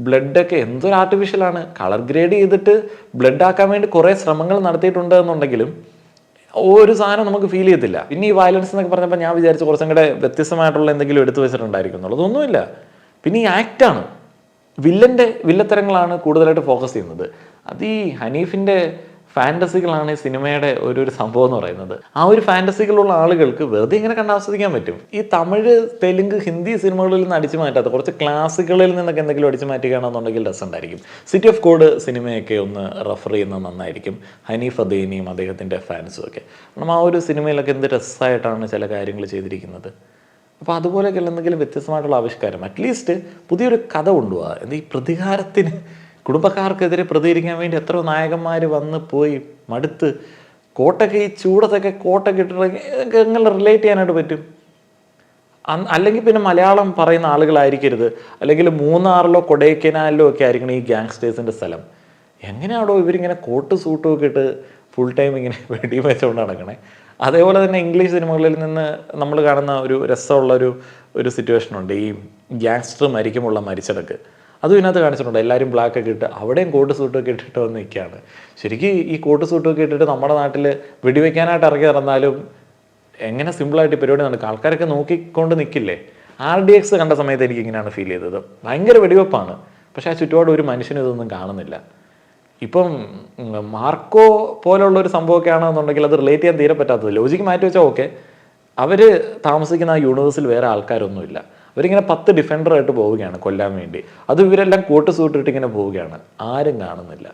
ബ്ലഡൊക്കെ എന്തൊരു ആർട്ടിഫിഷ്യലാണ്. കളർ ഗ്രേഡ് ചെയ്തിട്ട് ബ്ലഡ് ആക്കാൻ വേണ്ടി കുറേ ശ്രമങ്ങൾ നടത്തിയിട്ടുണ്ട് എന്നുണ്ടെങ്കിലും ഒരു സാധനം നമുക്ക് ഫീൽ ചെയ്യത്തില്ല. പിന്നെ ഈ വയലൻസ് എന്നൊക്കെ പറഞ്ഞപ്പോൾ ഞാൻ വിചാരിച്ചു കുറച്ചും കൂടെ വ്യത്യസ്തമായിട്ടുള്ള എന്തെങ്കിലും എടുത്തു വെച്ചിട്ടുണ്ടായിരിക്കും എന്നുള്ളത്. ഒന്നുമില്ല. പിന്നെ ഈ ആക്റ്റാണ്, വില്ലത്തരങ്ങളാണ് കൂടുതലായിട്ട് ഫോക്കസ് ചെയ്യുന്നത്. അത് ഈ ഹനീഫിൻ്റെ ഫാൻറ്റസികളാണ് ഈ സിനിമയുടെ ഒരു സംഭവം എന്ന് പറയുന്നത്. ആ ഒരു ഫാൻറ്റസികളുള്ള ആളുകൾക്ക് വെറുതെ ഇങ്ങനെ കണ്ട് ആസ്വദിക്കാൻ പറ്റും. ഈ തമിഴ്, തെലുങ്ക്, ഹിന്ദി സിനിമകളിൽ നിന്ന് അടിച്ചു മാറ്റാത്ത കുറച്ച് ക്ലാസിക്കുകളിൽ നിന്നൊക്കെ എന്തെങ്കിലും അടിച്ചു മാറ്റുകയാണെന്നുണ്ടെങ്കിൽ രസമുണ്ടായിരിക്കും. സിറ്റി ഓഫ് ഗോഡ് സിനിമയൊക്കെ ഒന്ന് റെഫർ ചെയ്യുന്നത് നന്നായിരിക്കും. ഹനീഫ് അദേനിയും അദ്ദേഹത്തിൻ്റെ ഫാൻസും ഒക്കെ. കാരണം ആ ഒരു സിനിമയിലൊക്കെ എന്ത് രസമായിട്ടാണ് ചില കാര്യങ്ങൾ ചെയ്തിരിക്കുന്നത്. അപ്പോൾ അതുപോലെയൊക്കെയുള്ള എന്തെങ്കിലും വ്യത്യസ്തമായിട്ടുള്ള ആവിഷ്കാരം, അറ്റ്ലീസ്റ്റ് പുതിയൊരു കഥ കൊണ്ടുപോകുക. എന്താ ഈ പ്രതികാരത്തിന് കുടുംബക്കാർക്കെതിരെ പ്രതികരിക്കാൻ വേണ്ടി എത്ര നായകന്മാർ വന്ന് പോയി മടുത്ത് കോട്ടൊക്കെ ഈ ചൂടത്തൊക്കെ കോട്ടൊക്കെ ഇട്ടിട്ട് എങ്ങനെ റിലേറ്റ് ചെയ്യാനായിട്ട് പറ്റും? അല്ലെങ്കിൽ പിന്നെ മലയാളം പറയുന്ന ആളുകളായിരിക്കരുത്, അല്ലെങ്കിൽ മൂന്നാറിലോ കൊടൈക്കനാലിലോ ഒക്കെ ആയിരിക്കണം ഈ ഗാങ്സ്റ്റേഴ്സിൻ്റെ സ്ഥലം. എങ്ങനെയാണോ ഇവരിങ്ങനെ കോട്ട് സൂട്ടും ഒക്കെ ഇട്ട് ഫുൾ ടൈം ഇങ്ങനെ വെടി വെച്ചുകൊണ്ട് നടക്കണേ? അതേപോലെ തന്നെ ഇംഗ്ലീഷ് സിനിമകളിൽ നിന്ന് നമ്മൾ കാണുന്ന ഒരു രസമുള്ള ഒരു സിറ്റുവേഷനുണ്ട്. ഈ ഗ്യാങ്സ്റ്റർ മരിക്കുമുള്ള മരിച്ചടക്ക് അതും ഇതിനകത്ത് കാണിച്ചിട്ടുണ്ട്. എല്ലാവരും ബ്ലാക്ക് ഒക്കെ ഇട്ട് അവിടെയും കോട്ട് സൂട്ടൊക്കെ ഇട്ടിട്ട് വന്ന് നിൽക്കുകയാണ്. ശരിക്കും ഈ കോട്ട് സൂട്ടൊക്കെ ഇട്ടിട്ട് നമ്മുടെ നാട്ടിൽ വെടിവെക്കാനായിട്ട് ഇറങ്ങി നടന്നാലും എങ്ങനെ സിമ്പിളായിട്ട് ഈ പരിപാടി നടക്കും? ആൾക്കാരൊക്കെ നോക്കിക്കൊണ്ട് നിൽക്കില്ലേ? RDX കണ്ട സമയത്ത് എനിക്ക് ഇങ്ങനെയാണ് ഫീൽ ചെയ്തത്. ഭയങ്കര വെടിവെപ്പാണ്, പക്ഷേ ആ ചുറ്റുപാട് ഒരു മനുഷ്യനും ഇതൊന്നും കാണുന്നില്ല. ഇപ്പം മാർക്കോ പോലുള്ള ഒരു സംഭവമൊക്കെ ആണെന്നുണ്ടെങ്കിൽ അത് റിലേറ്റ് ചെയ്യാൻ തീരെ പറ്റാത്തത്. ലോജിക്ക് മാറ്റി വെച്ചാൽ ഓക്കെ, അവർ താമസിക്കുന്ന ആ യൂണിവേഴ്സിൽ വേറെ ആൾക്കാരൊന്നുമില്ല. അവരിങ്ങനെ 10 ഡിഫൻഡറായിട്ട് പോവുകയാണ് കൊല്ലാൻ വേണ്ടി. അത് ഇവരെല്ലാം കോട്ട് സൂട്ടിട്ട് ഇങ്ങനെ പോവുകയാണ്. ആരും കാണുന്നില്ല.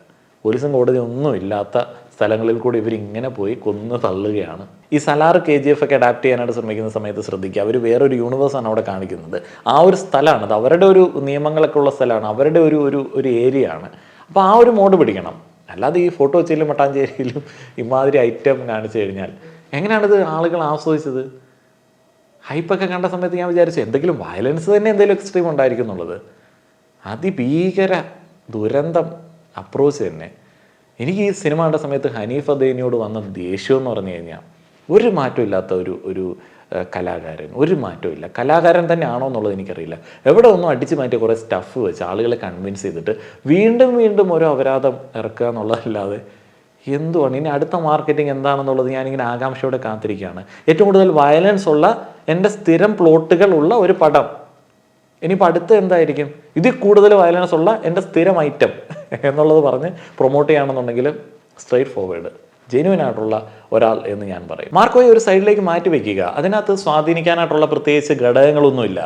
പോലീസും കോടതി ഒന്നും ഇല്ലാത്ത സ്ഥലങ്ങളിൽ കൂടി ഇവരിങ്ങനെ പോയി കൊന്നു തള്ളുകയാണ്. ഈ സലാർ KGF ഒക്കെ അഡാപ്റ്റ് ചെയ്യാനായിട്ട് ശ്രമിക്കുന്ന സമയത്ത് ശ്രദ്ധിക്കുക, അവർ വേറൊരു യൂണിവേഴ്സാണ് അവിടെ കാണിക്കുന്നത്. ആ ഒരു സ്ഥലമാണ്, അത് അവരുടെ ഒരു നിയമങ്ങളൊക്കെ ഉള്ള സ്ഥലമാണ്, അവരുടെ ഒരു ഏരിയ ആണ്. അപ്പോൾ ആ ഒരു മോഡ് പിടിക്കണം. അല്ലാതെ ഈ ഫോട്ടോ വെച്ചിലും മട്ടാഞ്ചേരിയിലും ഇമാതിരി ഐറ്റം കാണിച്ചു കഴിഞ്ഞാൽ എങ്ങനെയാണിത് ആളുകൾ ആസ്വദിച്ചത്? ഹൈപ്പൊക്കെ കണ്ട സമയത്ത് ഞാൻ വിചാരിച്ചു എന്തെങ്കിലും വയലൻസ് തന്നെ എന്തെങ്കിലും എക്സ്ട്രീം ഉണ്ടായിരിക്കും എന്നുള്ളത്. അതിഭീകര ദുരന്തം അപ്രോച്ച് തന്നെ. എനിക്ക് ഈ സിനിമ കണ്ട സമയത്ത് ഹനീഫ് അദേനിയോട് വന്ന ദേഷ്യം എന്ന് പറഞ്ഞു കഴിഞ്ഞാൽ ഒരു മാറ്റം ഇല്ലാത്ത ഒരു കലാകാരൻ, ഒരു മാറ്റവും ഇല്ല. കലാകാരൻ തന്നെ ആണോ എന്നുള്ളത് എനിക്കറിയില്ല. എവിടെ ഒന്നും അടിച്ചു മാറ്റിയ കുറേ സ്റ്റഫ് വെച്ച് ആളുകളെ കൺവിൻസ് ചെയ്തിട്ട് വീണ്ടും വീണ്ടും ഓരോ അപരാധം ഇറക്കുക എന്നുള്ളതല്ലാതെ എന്തുവാണ് ഇനി അടുത്ത മാർക്കറ്റിംഗ് എന്താണെന്നുള്ളത് ഞാനിങ്ങനെ ആകാംക്ഷയോടെ കാത്തിരിക്കുകയാണ്. ഏറ്റവും കൂടുതൽ വയലൻസ് ഉള്ള എൻ്റെ സ്ഥിരം പ്ലോട്ടുകൾ ഉള്ള ഒരു പടം ഇനിയിപ്പോൾ അടുത്ത് എന്തായിരിക്കും? ഇതിൽ കൂടുതൽ വയലൻസ് ഉള്ള എൻ്റെ സ്ഥിരം ഐറ്റം എന്നുള്ളത് പറഞ്ഞ് പ്രൊമോട്ട് ചെയ്യുകയാണെന്നുണ്ടെങ്കിൽ സ്ട്രെയിറ്റ് ഫോർവേഡ് ജെന്യുവൻ ആയിട്ടുള്ള ഒരാൾ എന്ന് ഞാൻ പറയും. മാർക്കോയെ ഒരു സൈഡിലേക്ക് മാറ്റി വയ്ക്കുക. അതിനകത്ത് സ്വാധീനിക്കാനായിട്ടുള്ള പ്രത്യേകിച്ച് ഘടകങ്ങളൊന്നുമില്ല.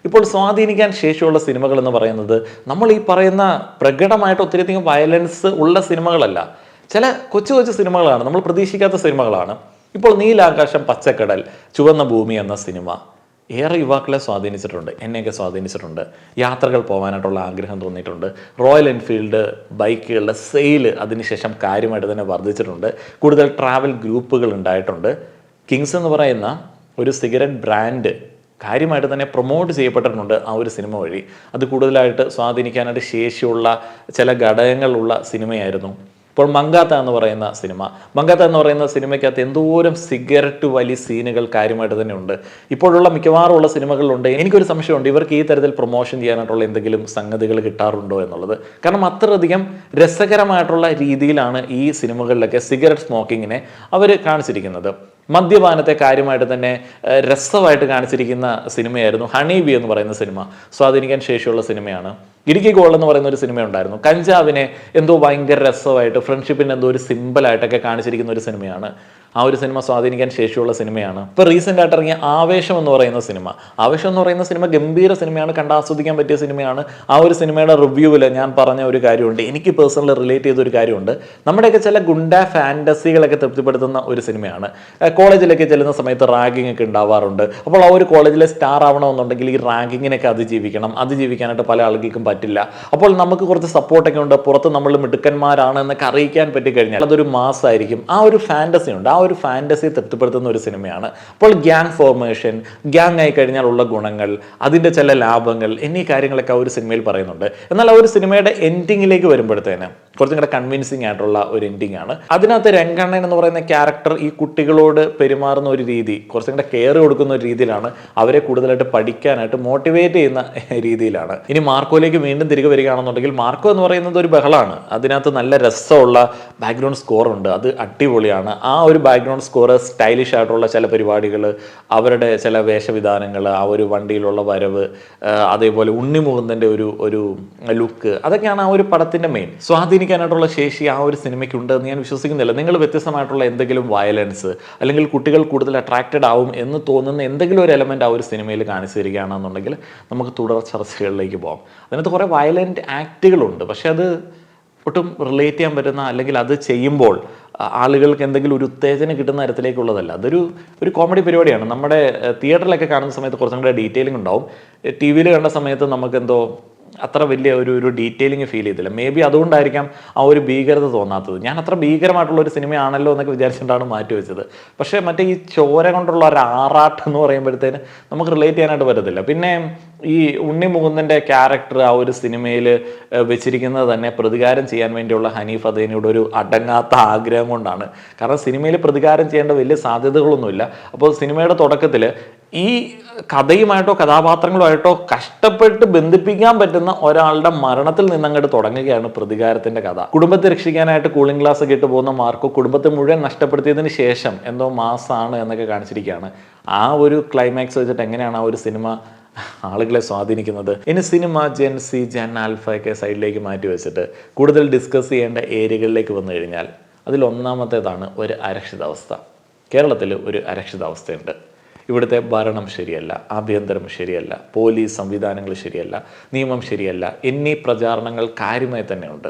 ഇപ്പോൾ സ്വാധീനിക്കാൻ ശേഷിയുള്ള സിനിമകൾ എന്ന് പറയുന്നത് നമ്മൾ ഈ പറയുന്ന പ്രകടമായിട്ട് ഒത്തിരിയധികം വയലൻസ് ഉള്ള സിനിമകളല്ല. ചില കൊച്ചു കൊച്ചു സിനിമകളാണ്, നമ്മൾ പ്രതീക്ഷിക്കാത്ത സിനിമകളാണ്. ഇപ്പോൾ നീലാകാശം പച്ചക്കടൽ ചുവന്ന ഭൂമി എന്ന സിനിമ ഏറെ യുവാക്കളെ സ്വാധീനിച്ചിട്ടുണ്ട്, എന്നെയൊക്കെ സ്വാധീനിച്ചിട്ടുണ്ട്. യാത്രകൾ പോകാനായിട്ടുള്ള ആഗ്രഹം തോന്നിയിട്ടുണ്ട്. റോയൽ എൻഫീൽഡ് ബൈക്കുകളുടെ സെയിൽ അതിനുശേഷം കാര്യമായിട്ട് തന്നെ വർദ്ധിച്ചിട്ടുണ്ട്. കൂടുതൽ ട്രാവൽ ഗ്രൂപ്പുകൾ ഉണ്ടായിട്ടുണ്ട്. കിങ്സ് എന്ന് പറയുന്ന ഒരു സിഗരറ്റ് ബ്രാൻഡ് കാര്യമായിട്ട് തന്നെ പ്രൊമോട്ട് ചെയ്യപ്പെട്ടിട്ടുണ്ട് ആ ഒരു സിനിമ വഴി. അത് കൂടുതലായിട്ട് സ്വാധീനിക്കാനായിട്ട് ശേഷിയുള്ള ചില ഘടകങ്ങളുള്ള സിനിമയായിരുന്നു. ഇപ്പോൾ മങ്കാത്ത എന്ന് പറയുന്ന സിനിമയ്ക്കകത്ത് എന്തോരം സിഗരറ്റ് വലി സീനുകൾ കാര്യമായിട്ട് തന്നെ ഉണ്ട്. ഇപ്പോഴുള്ള മിക്കവാറുമുള്ള സിനിമകളിലുണ്ട്. എനിക്കൊരു സംശയമുണ്ട്, ഇവർക്ക് ഈ തരത്തിൽ പ്രൊമോഷൻ ചെയ്യാനായിട്ടുള്ള എന്തെങ്കിലും സംഗതികൾ കിട്ടാറുണ്ടോ എന്നുള്ളത്. കാരണം അത്രയധികം രസകരമായിട്ടുള്ള രീതിയിലാണ് ഈ സിനിമകളിലൊക്കെ സിഗരറ്റ് സ്മോക്കിങ്ങിനെ അവർ കാണിച്ചിരിക്കുന്നത്. മദ്യപാനത്തെ കാര്യമായിട്ട് തന്നെ രസമായിട്ട് കാണിച്ചിരിക്കുന്ന സിനിമയായിരുന്നു ഹണി ബി എന്ന് പറയുന്ന സിനിമ. സ്വാധീനിക്കാൻ ശേഷിയുള്ള സിനിമയാണ്. ഇടുക്കി ഗോൾഡ് എന്ന് പറയുന്ന ഒരു സിനിമ ഉണ്ടായിരുന്നു. കഞ്ചാവിനെ എന്തോ ഭയങ്കര രസമായിട്ട് ഫ്രണ്ട്ഷിപ്പിൻ്റെ എന്തോ ഒരു സിമ്പിളായിട്ടൊക്കെ കാണിച്ചിരിക്കുന്ന ഒരു സിനിമയാണ്. ആ ഒരു സിനിമ സ്വാധീനിക്കാൻ ശേഷിയുള്ള സിനിമയാണ്. ഇപ്പോൾ റീസെൻ്റ് ആയിട്ട് ഇറങ്ങിയ ആവേശം എന്ന് പറയുന്ന സിനിമ ഗംഭീര സിനിമയാണ്, കണ്ടാസ്വദിക്കാൻ പറ്റിയ സിനിമയാണ്. ആ ഒരു സിനിമയുടെ റിവ്യൂവിൽ ഞാൻ പറഞ്ഞ ഒരു കാര്യമുണ്ട്, എനിക്ക് പേഴ്സണലി റിലേറ്റ് ചെയ്ത ഒരു കാര്യമുണ്ട്. നമ്മുടെയൊക്കെ ചില ഗുണ്ട ഫാൻറ്റസികളൊക്കെ തൃപ്തിപ്പെടുത്തുന്ന ഒരു സിനിമയാണ്. കോളേജിലൊക്കെ ചെല്ലുന്ന സമയത്ത് റാഗിങ് ഒക്കെ ഉണ്ടാവാറുണ്ട്. അപ്പോൾ ആ ഒരു കോളേജിലെ സ്റ്റാർ ആവണമെന്നുണ്ടെങ്കിൽ ഈ റാഗിങ്ങിനൊക്കെ അതിജീവിക്കാനായിട്ട് പല ആളുകൾക്കും പറ്റില്ല. അപ്പോൾ നമുക്ക് കുറച്ച് സപ്പോർട്ടൊക്കെ ഉണ്ട്, പുറത്ത് നമ്മൾ മിടുക്കന്മാരാണ് എന്നൊക്കെ അറിയിക്കാൻ പറ്റിക്കഴിഞ്ഞാൽ അതൊരു മാസായിരിക്കും. ആ ഒരു ഫാൻറ്റസി ഉണ്ട്, ആ ഒരു ഫാൻറ്റസി തൃപ്തിപ്പെടുത്തുന്ന ഒരു സിനിമയാണ്. അപ്പോൾ ഗ്യാങ് ഫോർമേഷൻ, ഗ്യാങ് ആയി കഴിഞ്ഞാൽ ഉള്ള ഗുണങ്ങൾ, അതിൻ്റെ ചില ലാഭങ്ങൾ എന്നീ കാര്യങ്ങളൊക്കെ ആ ഒരു സിനിമയിൽ പറയുന്നുണ്ട്. എന്നാൽ ആ ഒരു സിനിമയുടെ എൻഡിങ്ങിലേക്ക് വരുമ്പോഴത്തേന് കുറച്ചും കൂടെ കൺവിൻസിങ് ആയിട്ടുള്ള ഒരു എൻഡിങ് ആണ്. അതിനകത്ത് രംഗണ്ണൻ എന്ന് പറയുന്ന ക്യാരക്ടർ ഈ കുട്ടികളോട് പെരുമാറുന്ന ഒരു രീതി, കുറച്ചും കൂടെ കെയർ കൊടുക്കുന്ന ഒരു രീതിയിലാണ്, അവരെ കൂടുതലായിട്ട് പഠിക്കാനായിട്ട് മോട്ടിവേറ്റ് ചെയ്യുന്ന രീതിയിലാണ്. ഇനി മാർക്കോയിലേക്ക് വീണ്ടും തിരികെ വരികയാണെന്നുണ്ടെങ്കിൽ മാർക്കോ എന്ന് പറയുന്നത് ഒരു ബഹളാണ്. അതിനകത്ത് നല്ല രസമുള്ള ബാക്ക്ഗ്രൗണ്ട് സ്കോർ ഉണ്ട്, അത് അടിപൊളിയാണ്. ആ ഒരു ബാക്ക്ഗ്രൗണ്ട് സ്കോർ, സ്റ്റൈലിഷ് ആയിട്ടുള്ള ചില പരിപാടികൾ, അവരുടെ ചില വേഷവിധാനങ്ങൾ, ആ ഒരു വണ്ടിയിലുള്ള വരവ്, അതേപോലെ ഉണ്ണിമുകുന്ദൻ്റെ ഒരു ലുക്ക്, അതൊക്കെയാണ് ആ ഒരു പടത്തിൻ്റെ മെയിൻ. സ്വാധീനിക്കാനായിട്ടുള്ള ശേഷി ആ ഒരു സിനിമയ്ക്കുണ്ട് എന്ന് ഞാൻ വിശ്വസിക്കുന്നില്ല. നിങ്ങൾ വ്യത്യസ്തമായിട്ടുള്ള എന്തെങ്കിലും വയലൻസ് അല്ലെങ്കിൽ കുട്ടികൾ കൂടുതൽ അട്രാക്റ്റഡ് ആവും എന്ന് തോന്നുന്ന എന്തെങ്കിലും ഒരു എലമെൻ്റ് ആ ഒരു സിനിമയിൽ കാണിച്ചു തരികയാണെന്നുണ്ടെങ്കിൽ നമുക്ക് തുടർ ചർച്ചകളിലേക്ക് പോകാം. അതിനകത്ത് കുറേ വയലൻറ്റ് ആക്റ്റുകളുണ്ട്, പക്ഷെ അത് ഒട്ടും റിലേറ്റ് ചെയ്യാൻ പറ്റുന്ന, അല്ലെങ്കിൽ അത് ചെയ്യുമ്പോൾ ആളുകൾക്ക് എന്തെങ്കിലും ഒരു ഉത്തേജനം കിട്ടുന്ന തരത്തിലേക്കുള്ളതല്ല. അതൊരു കോമഡി പരിപാടിയാണ്. നമ്മുടെ തിയേറ്ററിലൊക്കെ കാണുന്ന സമയത്ത് കുറച്ചും കൂടെ ഡീറ്റെയിലിംഗ് ഉണ്ടാവും. ടി വിയിൽ കണ്ട സമയത്ത് നമുക്കെന്തോ അത്ര വലിയ ഒരു ഡീറ്റെയിലിംഗ് ഫീൽ ചെയ്തില്ല. മേ ബി അതുകൊണ്ടായിരിക്കാം ആ ഒരു ഭീകരത തോന്നാത്തത്. ഞാൻ അത്ര ഭീകരമായിട്ടുള്ള ഒരു സിനിമയാണല്ലോ എന്നൊക്കെ വിചാരിച്ചിട്ടാണ് മാറ്റിവെച്ചത്. പക്ഷേ മറ്റേ ഈ ചോര കൊണ്ടുള്ള ഒരു ആറാട്ട് എന്ന് പറയുമ്പോഴത്തേന് നമുക്ക് റിലേറ്റ് ചെയ്യാനായിട്ട് പറ്റത്തില്ല. പിന്നെ ഈ ഉണ്ണിമുകുന്ദൻ്റെ ക്യാരക്ടർ ആ ഒരു സിനിമയിൽ വെച്ചിരിക്കുന്നത് തന്നെ പ്രതികാരം ചെയ്യാൻ വേണ്ടിയുള്ള ഹനീഫ് അദേനിയുടെ ഒരു അടങ്ങാത്ത ആഗ്രഹം കൊണ്ടാണ്. കാരണം സിനിമയിൽ പ്രതികാരം ചെയ്യേണ്ട വലിയ സാധ്യതകളൊന്നുമില്ല. അപ്പോൾ സിനിമയുടെ തുടക്കത്തിൽ ഈ കഥയുമായിട്ടോ കഥാപാത്രങ്ങളുമായിട്ടോ കഷ്ടപ്പെട്ട് ബന്ധിപ്പിക്കാൻ പറ്റുന്ന ഒരാളുടെ മരണത്തിൽ നിന്നങ്ങോട്ട് തുടങ്ങുകയാണ് പ്രതികാരത്തിന്റെ കഥ. കുടുംബത്തെ രക്ഷിക്കാനായിട്ട് കൂളിംഗ് ഗ്ലാസ് ഒക്കെ ഇട്ട് പോകുന്ന മാർക്കോ കുടുംബത്തെ മുഴുവൻ നഷ്ടപ്പെടുത്തിയതിന് ശേഷം എന്തോ മാസാണ് എന്നൊക്കെ കാണിച്ചിരിക്കുകയാണ്. ആ ഒരു ക്ലൈമാക്സ് വെച്ചിട്ട് എങ്ങനെയാണ് ആ ഒരു സിനിമ ആളുകളെ സ്വാധീനിക്കുന്നത്? ഇനി cinema Gen Z, Gen Alpha ഒക്കെ സൈഡിലേക്ക് മാറ്റി വെച്ചിട്ട് കൂടുതൽ ഡിസ്കസ് ചെയ്യേണ്ട ഏരിയകളിലേക്ക് വന്നു കഴിഞ്ഞാൽ അതിലൊന്നാമത്തേതാണ് ഒരു അരക്ഷിതാവസ്ഥ. കേരളത്തിൽ ഒരു അരക്ഷിതാവസ്ഥയുണ്ട്. ഇവിടുത്തെ ഭരണം ശരിയല്ല, ആഭ്യന്തരം ശരിയല്ല, പോലീസ് സംവിധാനങ്ങൾ ശരിയല്ല, നിയമം ശരിയല്ല എന്നീ പ്രചാരണങ്ങൾ കാര്യമായി തന്നെയുണ്ട്.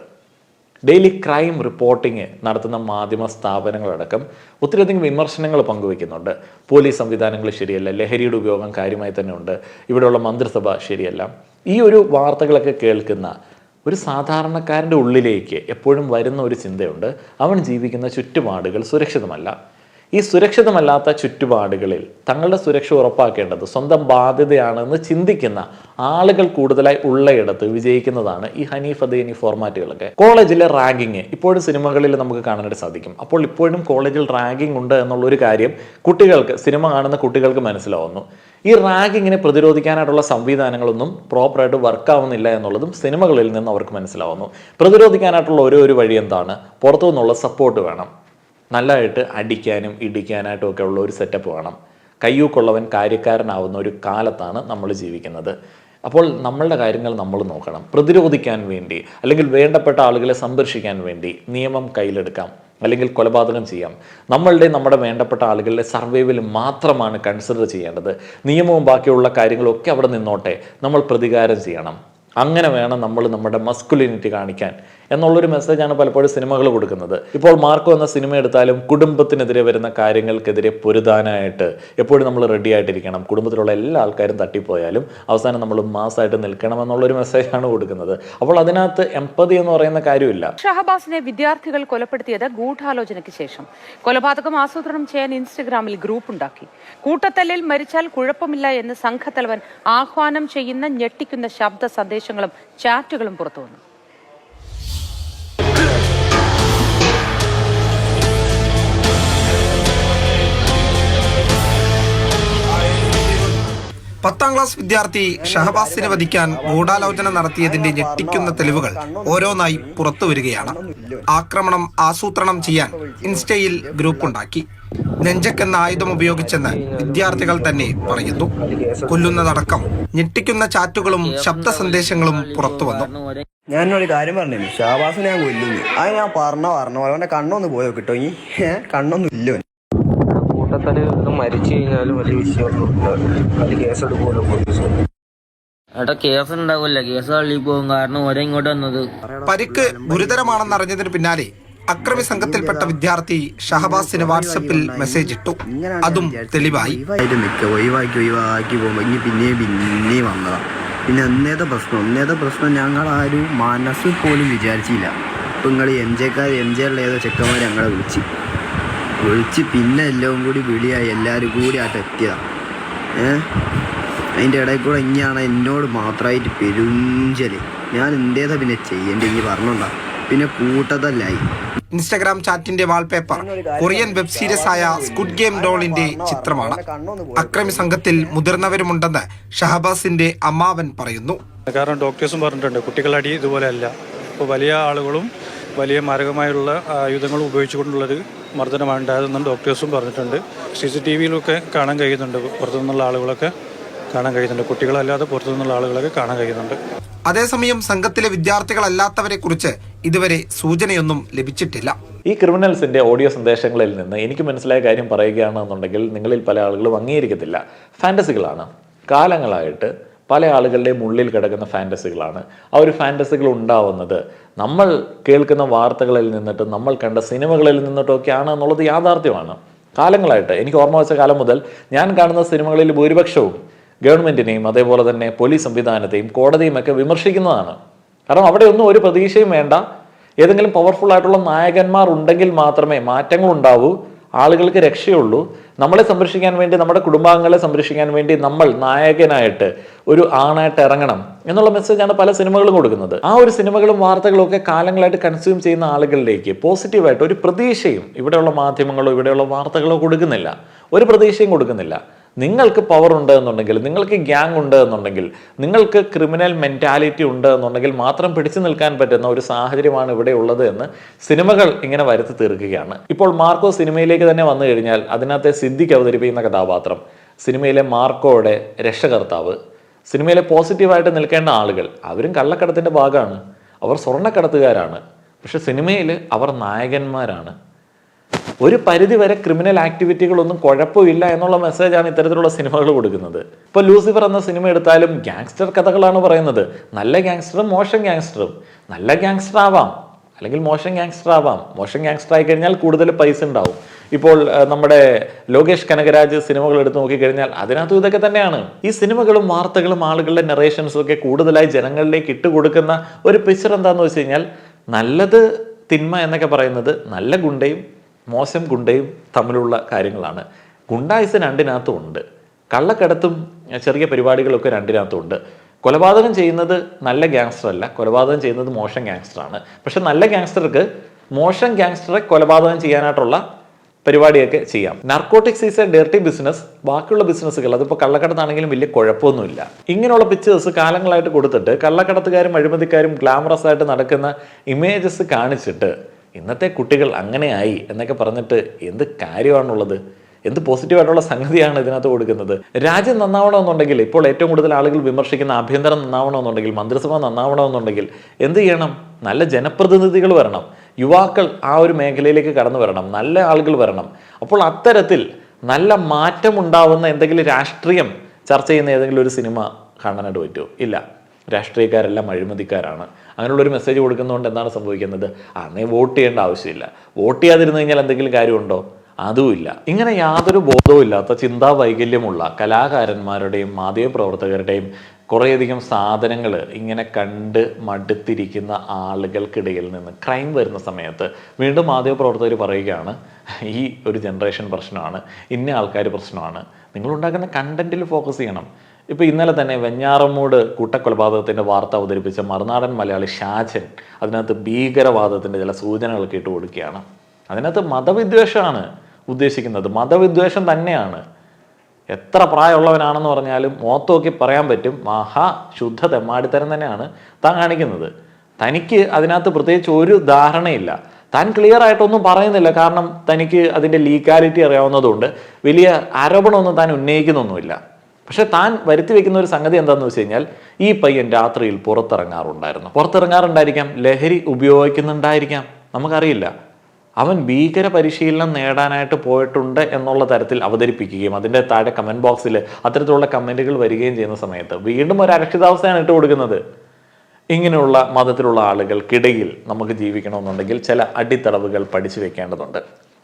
ഡെയിലി ക്രൈം റിപ്പോർട്ടിങ് നടത്തുന്ന മാധ്യമ സ്ഥാപനങ്ങളടക്കം ഒത്തിരിയധികം വിമർശനങ്ങൾ പങ്കുവയ്ക്കുന്നുണ്ട്. പോലീസ് സംവിധാനങ്ങൾ ശരിയല്ല, ലഹരിയുടെ ഉപയോഗം കാര്യമായി തന്നെ ഉണ്ട്, ഇവിടെയുള്ള മന്ത്രിസഭ ശരിയല്ല. ഈ ഒരു വാർത്തകളൊക്കെ കേൾക്കുന്ന ഒരു സാധാരണക്കാരൻ്റെ ഉള്ളിലേക്ക് എപ്പോഴും വരുന്ന ഒരു ചിന്തയുണ്ട്, അവൻ ജീവിക്കുന്ന ചുറ്റുപാടുകൾ സുരക്ഷിതമല്ല. ഈ സുരക്ഷിതമല്ലാത്ത ചുറ്റുപാടുകളിൽ തങ്ങളുടെ സുരക്ഷ ഉറപ്പാക്കേണ്ടത് സ്വന്തം ബാധ്യതയാണെന്ന് ചിന്തിക്കുന്ന ആളുകൾ കൂടുതലായി ഉള്ളയിടത്ത് വിജയിക്കുന്നതാണ് ഈ ഹനീഫ് അദേനി ഫോർമാറ്റുകളൊക്കെ. കോളേജിലെ റാഗിങ് ഇപ്പോഴും സിനിമകളിൽ നമുക്ക് കാണാനായിട്ട് സാധിക്കും. അപ്പോൾ ഇപ്പോഴും കോളേജിൽ റാഗിങ് ഉണ്ട് എന്നുള്ളൊരു കാര്യം കുട്ടികൾക്ക്, സിനിമ കാണുന്ന കുട്ടികൾക്ക് മനസ്സിലാവുന്നു. ഈ റാഗിങ്ങിനെ പ്രതിരോധിക്കാനായിട്ടുള്ള സംവിധാനങ്ങളൊന്നും പ്രോപ്പറായിട്ട് വർക്കാവുന്നില്ല എന്നുള്ളതും സിനിമകളിൽ നിന്ന് അവർക്ക് മനസ്സിലാവുന്നു. പ്രതിരോധിക്കാനായിട്ടുള്ള ഒരു വഴി എന്താണ്? പുറത്തു നിന്നുള്ള സപ്പോർട്ട് വേണം. നല്ലതായിട്ട് അടിക്കാനും ഇടിക്കാനായിട്ടും ഒക്കെ ഉള്ള ഒരു സെറ്റപ്പ് വേണം. കയ്യൂക്കുള്ളവൻ കാര്യക്കാരനാവുന്ന ഒരു കാലത്താണ് നമ്മൾ ജീവിക്കുന്നത്. അപ്പോൾ നമ്മളുടെ കാര്യങ്ങൾ നമ്മൾ നോക്കണം. പ്രതിരോധിക്കാൻ വേണ്ടി അല്ലെങ്കിൽ വേണ്ടപ്പെട്ട ആളുകളെ സംരക്ഷിക്കാൻ വേണ്ടി നിയമം കയ്യിലെടുക്കാം, അല്ലെങ്കിൽ കൊലപാതകം ചെയ്യാം. നമ്മുടെ വേണ്ടപ്പെട്ട ആളുകളുടെ സർവൈവൽ മാത്രമാണ് കൺസിഡർ ചെയ്യേണ്ടത്. നിയമവും ബാക്കിയുള്ള കാര്യങ്ങളൊക്കെ അവിടെ നിന്നോട്ടെ, നമ്മൾ പ്രതികാരം ചെയ്യണം. അങ്ങനെ വേണം നമ്മൾ നമ്മുടെ മസ്കുലിനിറ്റി കാണിക്കാൻ എന്നുള്ളൊരു മെസ്സേജാണ് പലപ്പോഴും സിനിമകൾ കൊടുക്കുന്നത്. ഇപ്പോൾ മാർക്കോ എന്ന സിനിമ എടുത്താലും കുടുംബത്തിനെതിരെ വരുന്ന കാര്യങ്ങൾക്കെതിരെ പൊരുതാനായിട്ട് എപ്പോഴും നമ്മൾ റെഡി ആയിട്ടിരിക്കണം. കുടുംബത്തിലുള്ള എല്ലാ ആൾക്കാരും തട്ടിപ്പോയാലും അവസാനം നമ്മൾ മാസ്സായിട്ട് നിൽക്കണം എന്നുള്ളൊരു മെസ്സേജാണ് കൊടുക്കുന്നത്. അപ്പോൾ അതിനകത്ത് എംപതി എന്ന് പറയുന്ന കാര്യമില്ല. ഷഹബാസിനെ വിദ്യാർത്ഥികൾ കൊലപ്പെടുത്തിയത് ഗൂഢാലോചനയ്ക്ക് ശേഷം. കൊലപാതകം ആസൂത്രണം ചെയ്യാൻ ഇൻസ്റ്റഗ്രാമിൽ ഗ്രൂപ്പ് ഉണ്ടാക്കി. കൂട്ടത്തല്ലിൽ മരിച്ചാൽ കുഴപ്പമില്ല എന്ന് സംഘത്തലവൻ ആഹ്വാനം ചെയ്യുന്ന ഞെട്ടിക്കുന്ന ശബ്ദ സന്ദേശങ്ങളും ചാറ്റുകളും പുറത്തുവന്നു. പത്താം ക്ലാസ് വിദ്യാർത്ഥി ഷഹബാസിനെ വധിക്കാൻ ഗൂഢാലോചന നടത്തിയതിന്റെ ഞെട്ടിക്കുന്ന തെളിവുകൾ ഓരോന്നായി പുറത്തു വരികയാണ്. ആക്രമണം ആസൂത്രണം ചെയ്യാൻ ഇൻസ്റ്റയിൽ ഗ്രൂപ്പുണ്ടാക്കി. നെഞ്ചക്കെന്ന ആയുധം ഉപയോഗിച്ചെന്ന് വിദ്യാർത്ഥികൾ തന്നെ പറയുന്നു. കൊല്ലുന്നതടക്കം ഞെട്ടിക്കുന്ന ചാറ്റുകളും ശബ്ദ സന്ദേശങ്ങളും പുറത്തു വന്നു. ഞാനൊരു കാര്യം പറഞ്ഞു, ഷഹബാസിനെ ഞാൻ കൊല്ലുന്നു. അത് ഞാൻ പറഞ്ഞു അവന്റെ കണ്ണൊന്ന് പോയോ കിട്ടോ? ഈ കണ്ണൊന്നും ഇല്ലോ. കൂട്ടത്തല് മരിച്ചു കഴിഞ്ഞാലും വലിയ വിഷയമൊന്നും അത് കേസെടുക്കുമല്ലോ പോലീസ്. അവിടെ കേസ് ഉണ്ടാവില്ല, കേസ് തള്ളി പോകും. കാരണം ഓരോ ഇങ്ങോട്ട് വന്നത്. പരിക്ക് ഗുരുതരമാണെന്നറിഞ്ഞതിന് പിന്നാലെ അക്രമി സംഘത്തിൽപ്പെട്ട വിദ്യാർത്ഥി ഷഹബാസിന് വാട്സപ്പിൽ മെസ്സേജ് ഇട്ടു. അതും തെളിവായി. ഒഴിവാക്കി പോകുമ്പോ ഇനി പിന്നെയും വന്നതാ. പിന്നെ ഒന്നേത്തെ പ്രശ്നം ഞങ്ങൾ ആരും മനസ്സിൽ പോലും വിചാരിച്ചില്ല. ഇപ്പൊ നിങ്ങൾ എം ജെയുള്ള ഏതോ ചെക്കന്മാർ ഞങ്ങളെ വിളിച്ച് പിന്നെ എല്ലാം കൂടി വിളിയായി, എല്ലാവരും കൂടി ആയിട്ട് എത്തിയതാണ്. അതിൻ്റെ ഇടയിൽ കൂടെ ഇനിയാണ് എന്നോട് മാത്രമായിട്ട് പെരുഞ്ചല്. ഞാൻ എന്തേതാ പിന്നെ ചെയ്യേണ്ടി ഇനി പറഞ്ഞോണ്ടാ. പിന്നെ കൂട്ടതല്ലായി. ഇൻസ്റ്റഗ്രാം ചാറ്റിന്റെ വാൾപേപ്പർ കൊറിയൻ വെബ് സീരീസ് ആയ സ്ക്വിഡ് ഗെയിം ഡോളിന്റെ ചിത്രമാണ്. അക്രമി സംഘത്തിൽ മുതിർന്നവരുമുണ്ടെന്ന് ഷഹബാസിന്റെ അമ്മാവൻ പറയുന്നു. കാരണം ഡോക്ടേഴ്സും പറഞ്ഞിട്ടുണ്ട് കുട്ടികളടി ഇതുപോലെയല്ല. ഇപ്പോൾ വലിയ ആളുകളും വലിയ മാരകമായുള്ള ആയുധങ്ങൾ ഉപയോഗിച്ചുകൊണ്ടുള്ളൊരു മർദ്ദനമാണ് ഉണ്ടായതെന്നും ഡോക്ടേഴ്സും പറഞ്ഞിട്ടുണ്ട്. CCTVയിലൊക്കെ കാണാൻ കഴിയുന്നുണ്ട്. പുറത്തുനിന്നുള്ള ആളുകളൊക്കെ കാണാൻ കഴിയുന്നുണ്ട്. കുട്ടികളല്ലാതെ പുറത്തുനിന്നുള്ള ആളുകളൊക്കെ കാണാൻ കഴിയുന്നുണ്ട്. അതേസമയം സംഘത്തിലെ വിദ്യാർത്ഥികളല്ലാത്തവരെ കുറിച്ച് ഇതുവരെ സൂചനയൊന്നും ലഭിച്ചിട്ടില്ല. ഈ ക്രിമിനൽസിന്റെ ഓഡിയോ സന്ദേശങ്ങളിൽ നിന്ന് എനിക്ക് മനസ്സിലായ കാര്യം പറയുകയാണെന്നുണ്ടെങ്കിൽ നിങ്ങളിൽ പല ആളുകളും അംഗീകരിക്കത്തില്ല. ഫാന്റസികളാണ്. കാലങ്ങളായിട്ട് പല ആളുകളുടെയും ഉള്ളിൽ കിടക്കുന്ന ഫാന്റസികളാണ്. ആ ഒരു ഫാന്റസികൾ ഉണ്ടാവുന്നത് നമ്മൾ കേൾക്കുന്ന വാർത്തകളിൽ നിന്നിട്ട്, നമ്മൾ കണ്ട സിനിമകളിൽ നിന്നിട്ടൊക്കെയാണ് എന്നുള്ളത് യാഥാർത്ഥ്യമാണ്. കാലങ്ങളായിട്ട് എനിക്ക് ഓർമ്മ വെച്ച കാലം മുതൽ ഞാൻ കാണുന്ന സിനിമകളിൽ ഭൂരിപക്ഷവും ഗവൺമെന്റിനെയും അതേപോലെ തന്നെ പോലീസ് സംവിധാനത്തെയും കോടതിയും ഒക്കെ വിമർശിക്കുന്നതാണ്. കാരണം അവിടെ ഒന്നും ഒരു പ്രതീക്ഷയും വേണ്ട. ഏതെങ്കിലും പവർഫുൾ ആയിട്ടുള്ള നായകന്മാർ ഉണ്ടെങ്കിൽ മാത്രമേ മാറ്റങ്ങൾ ഉണ്ടാവൂ, ആളുകൾക്ക് രക്ഷയുള്ളൂ. നമ്മളെ സംരക്ഷിക്കാൻ വേണ്ടി, നമ്മുടെ കുടുംബാംഗങ്ങളെ സംരക്ഷിക്കാൻ വേണ്ടി നമ്മൾ നായകനായിട്ട് ഒരു ആണായിട്ട് ഇറങ്ങണം എന്നുള്ള മെസ്സേജാണ് പല സിനിമകളും കൊടുക്കുന്നത്. ആ ഒരു സിനിമകളും വാർത്തകളും ഒക്കെ കാലങ്ങളായിട്ട് കൺസ്യൂം ചെയ്യുന്ന ആളുകളിലേക്ക് പോസിറ്റീവായിട്ട് ഒരു പ്രതീക്ഷയും ഇവിടെയുള്ള മാധ്യമങ്ങളോ ഇവിടെയുള്ള വാർത്തകളോ കൊടുക്കുന്നില്ല. ഒരു പ്രതീക്ഷയും കൊടുക്കുന്നില്ല. നിങ്ങൾക്ക് പവർ ഉണ്ട് എന്നുണ്ടെങ്കിൽ, നിങ്ങൾക്ക് ഗ്യാങ് ഉണ്ട് എന്നുണ്ടെങ്കിൽ, നിങ്ങൾക്ക് ക്രിമിനൽ മെന്റാലിറ്റി ഉണ്ട് എന്നുണ്ടെങ്കിൽ മാത്രം പിടിച്ചു നിൽക്കാൻ പറ്റുന്ന ഒരു സാഹചര്യമാണ് ഇവിടെ ഉള്ളത് എന്ന് സിനിമകൾ ഇങ്ങനെ വരുത്തി തീർക്കുകയാണ്. ഇപ്പോൾ മാർക്കോ സിനിമയിലേക്ക് തന്നെ വന്നു കഴിഞ്ഞാൽ അതിനകത്തെ സിദ്ദിഖ് അവതരിപ്പിക്കുന്ന കഥാപാത്രം, സിനിമയിലെ മാർക്കോയുടെ രക്ഷകർത്താവ്, സിനിമയിലെ പോസിറ്റീവായിട്ട് നിൽക്കേണ്ട ആളുകൾ, അവരും കള്ളക്കടത്തിന്റെ ഭാഗമാണ്, അവർ സ്വർണ്ണക്കടത്തുകാരാണ്. പക്ഷെ സിനിമയിൽ അവർ നായകന്മാരാണ്. ഒരു പരിധി വരെ ക്രിമിനൽ ആക്ടിവിറ്റികളൊന്നും കുഴപ്പമില്ല എന്നുള്ള മെസ്സേജാണ് ഇത്തരത്തിലുള്ള സിനിമകൾ കൊടുക്കുന്നത്. ഇപ്പോൾ ലൂസിഫർ എന്ന സിനിമ എടുത്താലും ഗ്യാങ്സ്റ്റർ കഥകളാണ് പറയുന്നത്. നല്ല ഗ്യാങ്സ്റ്ററും മോശം ഗ്യാങ്സ്റ്ററും. നല്ല ഗ്യാങ്സ്റ്റർ ആവാം, അല്ലെങ്കിൽ മോശം ഗ്യാങ്സ്റ്റർ ആവാം. മോശം ഗ്യാങ്സ്റ്റർ ആയി കഴിഞ്ഞാൽ കൂടുതൽ പൈസ ഉണ്ടാവും. ഇപ്പോൾ നമ്മുടെ ലോകേഷ് കനകരാജ് സിനിമകൾ എടുത്ത് നോക്കിക്കഴിഞ്ഞാൽ അതിനകത്തും ഇതൊക്കെ തന്നെയാണ്. ഈ സിനിമകളും വാർത്തകളും ആളുകളുടെ നറേഷൻസും ഒക്കെ കൂടുതലായി ജനങ്ങളിലേക്ക് ഇട്ടുകൊടുക്കുന്ന ഒരു പിക്ചർ എന്താണെന്ന് വെച്ച് കഴിഞ്ഞാൽ, നല്ലത് തിന്മ എന്നൊക്കെ പറയുന്നത് നല്ല ഗുണ്ടയും മോശം ഗുണ്ടയും തമ്മിലുള്ള കാര്യങ്ങളാണ്. ഗുണ്ടായിസ് രണ്ടിനകത്തും ഉണ്ട്, കള്ളക്കടത്തും ചെറിയ പരിപാടികളൊക്കെ രണ്ടിനകത്തും ഉണ്ട്. കൊലപാതകം ചെയ്യുന്നത് നല്ല ഗ്യാങ്സ്റ്റർ അല്ല, കൊലപാതകം ചെയ്യുന്നത് മോശം ഗ്യാങ്സ്റ്ററാണ്. പക്ഷെ നല്ല ഗ്യാങ്സ്റ്റർക്ക് മോശം ഗ്യാങ്സ്റ്ററെ കൊലപാതകം ചെയ്യാനായിട്ടുള്ള പരിപാടിയൊക്കെ ചെയ്യാം. Narcotics is A dirty business. ബാക്കിയുള്ള ബിസിനസ്സുകൾ, അതിപ്പോൾ കള്ളക്കടത്താണെങ്കിലും വലിയ കുഴപ്പമൊന്നുമില്ല. ഇങ്ങനെയുള്ള പിക്ചേഴ്സ് കാലങ്ങളായിട്ട് കൊടുത്തിട്ട് കള്ളക്കടത്തുകാരും അഴിമതിക്കാരും ഗ്ലാമറസ് ആയിട്ട് നടക്കുന്ന ഇമേജസ് കാണിച്ചിട്ട് ഇന്നത്തെ കുട്ടികൾ അങ്ങനെയായി എന്നൊക്കെ പറഞ്ഞിട്ട് എന്ത് കാര്യമാണുള്ളത്? എന്ത് പോസിറ്റീവായിട്ടുള്ള സംഗതിയാണ് ഇതിനകത്ത് കൊടുക്കുന്നത്? രാജ്യം നന്നാവണമെന്നുണ്ടെങ്കിൽ, ഇപ്പോൾ ഏറ്റവും കൂടുതൽ ആളുകൾ വിമർശിക്കുന്ന ആഭ്യന്തരം നന്നാവണമെന്നുണ്ടെങ്കിൽ, മന്ത്രിസഭ നന്നാവണമെന്നുണ്ടെങ്കിൽ എന്ത് ചെയ്യണം? നല്ല ജനപ്രതിനിധികൾ വരണം, യുവാക്കൾ ആ ഒരു മേഖലയിലേക്ക് കടന്നു വരണം, നല്ല ആളുകൾ വരണം. അപ്പോൾ അത്തരത്തിൽ നല്ല മാറ്റം ഉണ്ടാവുന്ന എന്തെങ്കിലും രാഷ്ട്രീയം ചർച്ച ചെയ്യുന്ന ഏതെങ്കിലും ഒരു സിനിമ കാണാനായിട്ട് പറ്റുമോ? ഇല്ല. രാഷ്ട്രീയക്കാരെല്ലാം അഴിമതിക്കാരാണ്. അങ്ങനെയുള്ളൊരു മെസ്സേജ് കൊടുക്കുന്നതുകൊണ്ട് എന്താണ് സംഭവിക്കുന്നത്? അന്നേ വോട്ട് ചെയ്യേണ്ട ആവശ്യമില്ല. വോട്ട് ചെയ്യാതിരുന്നു കഴിഞ്ഞാൽ എന്തെങ്കിലും കാര്യമുണ്ടോ? അതുമില്ല. ഇങ്ങനെ യാതൊരു ബോധവും ഇല്ലാത്ത ചിന്താ വൈകല്യമുള്ള കലാകാരന്മാരുടെയും മാധ്യമപ്രവർത്തകരുടെയും കുറേയധികം സാധനങ്ങൾ ഇങ്ങനെ കണ്ട് മടുത്തിരിക്കുന്ന ആളുകൾക്കിടയിൽ നിന്ന് ക്രൈം വരുന്ന സമയത്ത് വീണ്ടും മാധ്യമപ്രവർത്തകർ പറയുകയാണ്, ഈ ഒരു ജനറേഷൻ പ്രശ്നമാണ്, ഇന്ന ആൾക്കാർ പ്രശ്നമാണ്. നിങ്ങളുണ്ടാക്കുന്ന കണ്ടന്റിൽ ഫോക്കസ് ചെയ്യണം. ഇപ്പോൾ ഇന്നലെ തന്നെ വെഞ്ഞാറമ്മൂട് കൂട്ടക്കൊലപാതകത്തിൻ്റെ വാർത്ത അവതരിപ്പിച്ച മറുനാടൻ മലയാളി ഷാജൻ അതിനകത്ത് ഭീകരവാദത്തിൻ്റെ ചില സൂചനകളൊക്കെ ഇട്ട് കൊടുക്കുകയാണ്. അതിനകത്ത് മതവിദ്വേഷമാണ് ഉദ്ദേശിക്കുന്നത്. മതവിദ്വേഷം തന്നെയാണ്. എത്ര പ്രായമുള്ളവനാണെന്ന് പറഞ്ഞാലും മുഖത്ത് നോക്കി പറയാൻ പറ്റും, മഹാ ശുദ്ധ തെമ്മാടിത്തരം തന്നെയാണ് താൻ കാണിക്കുന്നത്. തനിക്ക് അതിനകത്ത് പ്രത്യേകിച്ച് ഒരു ധാരണയില്ല. താൻ ക്ലിയർ ആയിട്ടൊന്നും പറയുന്നില്ല. കാരണം തനിക്ക് അതിൻ്റെ ലീഗാലിറ്റി അറിയാവുന്നതുകൊണ്ട് വലിയ ആരോപണമൊന്നും താൻ ഉന്നയിക്കുന്നൊന്നുമില്ല. പക്ഷെ താൻ വരുത്തി വെക്കുന്ന ഒരു സംഗതി എന്താണെന്ന് വെച്ച് കഴിഞ്ഞാൽ, ഈ പയ്യൻ രാത്രിയിൽ പുറത്തിറങ്ങാറുണ്ടായിരിക്കാം, ലഹരി ഉപയോഗിക്കുന്നുണ്ടായിരിക്കാം, നമുക്കറിയില്ല. അവൻ ഭീകര പരിശീലനം നേടാനായിട്ട് പോയിട്ടുണ്ട് എന്നുള്ള തരത്തിൽ അവതരിപ്പിക്കുകയും അതിൻ്റെ താഴെ കമൻറ്റ് ബോക്സിൽ അത്തരത്തിലുള്ള കമൻറ്റുകൾ വരികയും ചെയ്യുന്ന സമയത്ത് വീണ്ടും ഒരു അരക്ഷിതാവസ്ഥയാണ് ഇട്ട് കൊടുക്കുന്നത്. ഇങ്ങനെയുള്ള മതത്തിലുള്ള ആളുകൾക്കിടയിൽ നമുക്ക് ജീവിക്കണമെന്നുണ്ടെങ്കിൽ ചില അടിത്തടവുകൾ പഠിച്ചു വെക്കേണ്ടതുണ്ട്.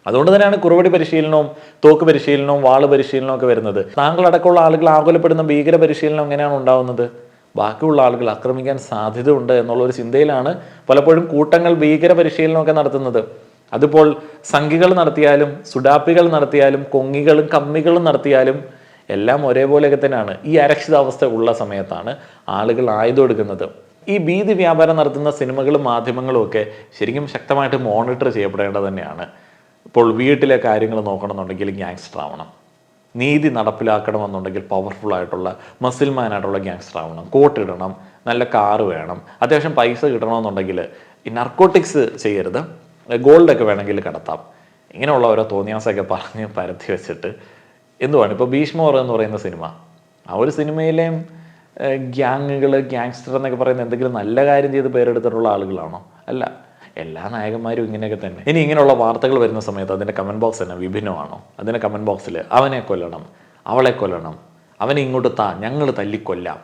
അതുകൊണ്ട് തന്നെയാണ് കുറുവടി പരിശീലനവും തോക്ക് പരിശീലനവും വാള് പരിശീലനവും ഒക്കെ വരുന്നത്. താങ്കളടക്കമുള്ള ആളുകൾ ആകുലപ്പെടുന്ന ഭീകര പരിശീലനം എങ്ങനെയാണ് ഉണ്ടാവുന്നത്? ബാക്കിയുള്ള ആളുകൾ ആക്രമിക്കാൻ സാധ്യതയുണ്ട് എന്നുള്ളൊരു ചിന്തയിലാണ് പലപ്പോഴും കൂട്ടങ്ങൾ ഭീകര പരിശീലനമൊക്കെ നടത്തുന്നത്. അതിപ്പോൾ സംഘികൾ നടത്തിയാലും സുഡാപ്പികൾ നടത്തിയാലും കൊങ്ങികളും കമ്മികളും നടത്തിയാലും എല്ലാം ഒരേപോലെയൊക്കെ തന്നെയാണ്. ഈ അരക്ഷിതാവസ്ഥ ഉള്ള സമയത്താണ് ആളുകൾ ആയുധം എടുക്കുന്നത്. ഈ ഭീതി വ്യാപാരം നടത്തുന്ന സിനിമകളും മാധ്യമങ്ങളും ഒക്കെ ശരിക്കും ശക്തമായിട്ട് മോണിറ്റർ ചെയ്യപ്പെടേണ്ടത് തന്നെയാണ്. ഇപ്പോൾ വീട്ടിലെ കാര്യങ്ങൾ നോക്കണമെന്നുണ്ടെങ്കിൽ ഗ്യാങ്സ്റ്റർ ആവണം, നീതി നടപ്പിലാക്കണമെന്നുണ്ടെങ്കിൽ പവർഫുൾ ആയിട്ടുള്ള മസിൽമാനായിട്ടുള്ള ഗ്യാങ്സ്റ്റർ ആവണം, കോട്ടിടണം, നല്ല കാറ് വേണം, അത്യാവശ്യം പൈസ കിട്ടണമെന്നുണ്ടെങ്കിൽ ഈ നർക്കോട്ടിക്സ് ചെയ്യരുത്, ഗോൾഡൊക്കെ വേണമെങ്കിൽ കടത്താം. ഇങ്ങനെയുള്ള ഓരോ തോന്നിയാസൊക്കെ പറഞ്ഞ് പരത്തി വെച്ചിട്ട് എന്തുവാണ് ഇപ്പോൾ ഭീഷ്മർ എന്ന് പറയുന്ന സിനിമ, ആ ഒരു സിനിമയിലെയും ഗ്യാങ്ങുകൾ ഗ്യാങ്സ്റ്റർ എന്നൊക്കെ പറയുന്ന എന്തെങ്കിലും നല്ല കാര്യം ചെയ്ത് പേരെടുത്തിട്ടുള്ള ആളുകളാണോ? അല്ല, എല്ലാ നായകന്മാരും ഇങ്ങനെയൊക്കെ തന്നെ. ഇനി ഇങ്ങനെയുള്ള വാർത്തകൾ വരുന്ന സമയത്ത് അതിൻ്റെ കമൻറ്റ് ബോക്സ് തന്നെ വിഭിന്നമാണോ? അതിൻ്റെ കമൻറ്റ് ബോക്സിൽ അവനെ കൊല്ലണം, അവളെ കൊല്ലണം, അവനെ ഇങ്ങോട്ട് ഞങ്ങൾ തല്ലിക്കൊല്ലാം,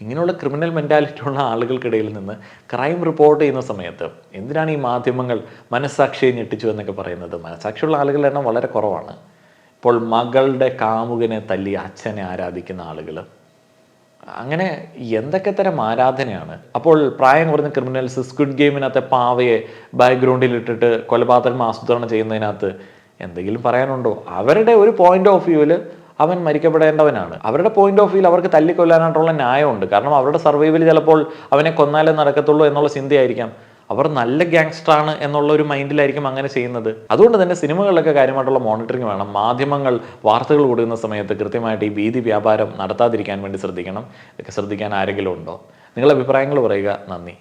ഇങ്ങനെയുള്ള ക്രിമിനൽ മെൻറ്റാലിറ്റി ഉള്ള ആളുകൾക്കിടയിൽ നിന്ന് ക്രൈം റിപ്പോർട്ട് ചെയ്യുന്ന സമയത്ത് എന്തിനാണ് ഈ മാധ്യമങ്ങൾ മനസ്സാക്ഷിയെ ഞെട്ടിച്ചു എന്നൊക്കെ പറയുന്നത്? മനസ്സാക്ഷിയുള്ള ആളുകളുടെ എണ്ണം വളരെ കുറവാണ്. ഇപ്പോൾ മകളുടെ കാമുകനെ തല്ലി അച്ഛനെ ആരാധിക്കുന്ന ആളുകൾ, അങ്ങനെ എന്തൊക്കെ തരം ആരാധനയാണ്. അപ്പോൾ പ്രായം കുറഞ്ഞ ക്രിമിനൽസ് സ്ക്വിഡ് ഗെയിമിനകത്തെ പാവയെ ബാക്ക്ഗ്രൗണ്ടിൽ ഇട്ടിട്ട് കൊലപാതകം ആസൂത്രണം ചെയ്യുന്നതിനകത്ത് എന്തെങ്കിലും പറയാനുണ്ടോ? അവരുടെ ഒരു പോയിന്റ് ഓഫ് വ്യൂവിൽ അവൻ മരിക്കപ്പെടേണ്ടവനാണ്. അവരുടെ പോയിന്റ് ഓഫ് വ്യൂവിൽ അവർക്ക് തല്ലിക്കൊല്ലാനായിട്ടുള്ള ന്യായമുണ്ട്. കാരണം അവരുടെ സർവൈവൽ ചിലപ്പോൾ അവനെ കൊന്നാലേ നടക്കത്തുള്ളൂ എന്നുള്ള ചിന്തയായിരിക്കാം. അവർ നല്ല ഗ്യാങ്സ്റ്ററാണ് എന്നുള്ള ഒരു മൈൻഡിലായിരിക്കും അങ്ങനെ ചെയ്യുന്നത്. അതുകൊണ്ട് തന്നെ സിനിമകളിലൊക്കെ കാര്യമായിട്ടുള്ള മോണിറ്ററിങ് വേണം. മാധ്യമങ്ങൾ വാർത്തകൾ കൊടുക്കുന്ന സമയത്ത് കൃത്യമായിട്ട് ഈ ഭീതി വ്യാപാരം നടത്താതിരിക്കാൻ വേണ്ടി ശ്രദ്ധിക്കണം. ഇതൊക്കെ ശ്രദ്ധിക്കാൻ ആരെങ്കിലും ഉണ്ടോ? നിങ്ങളുടെ അഭിപ്രായങ്ങൾ പറയുക. നന്ദി.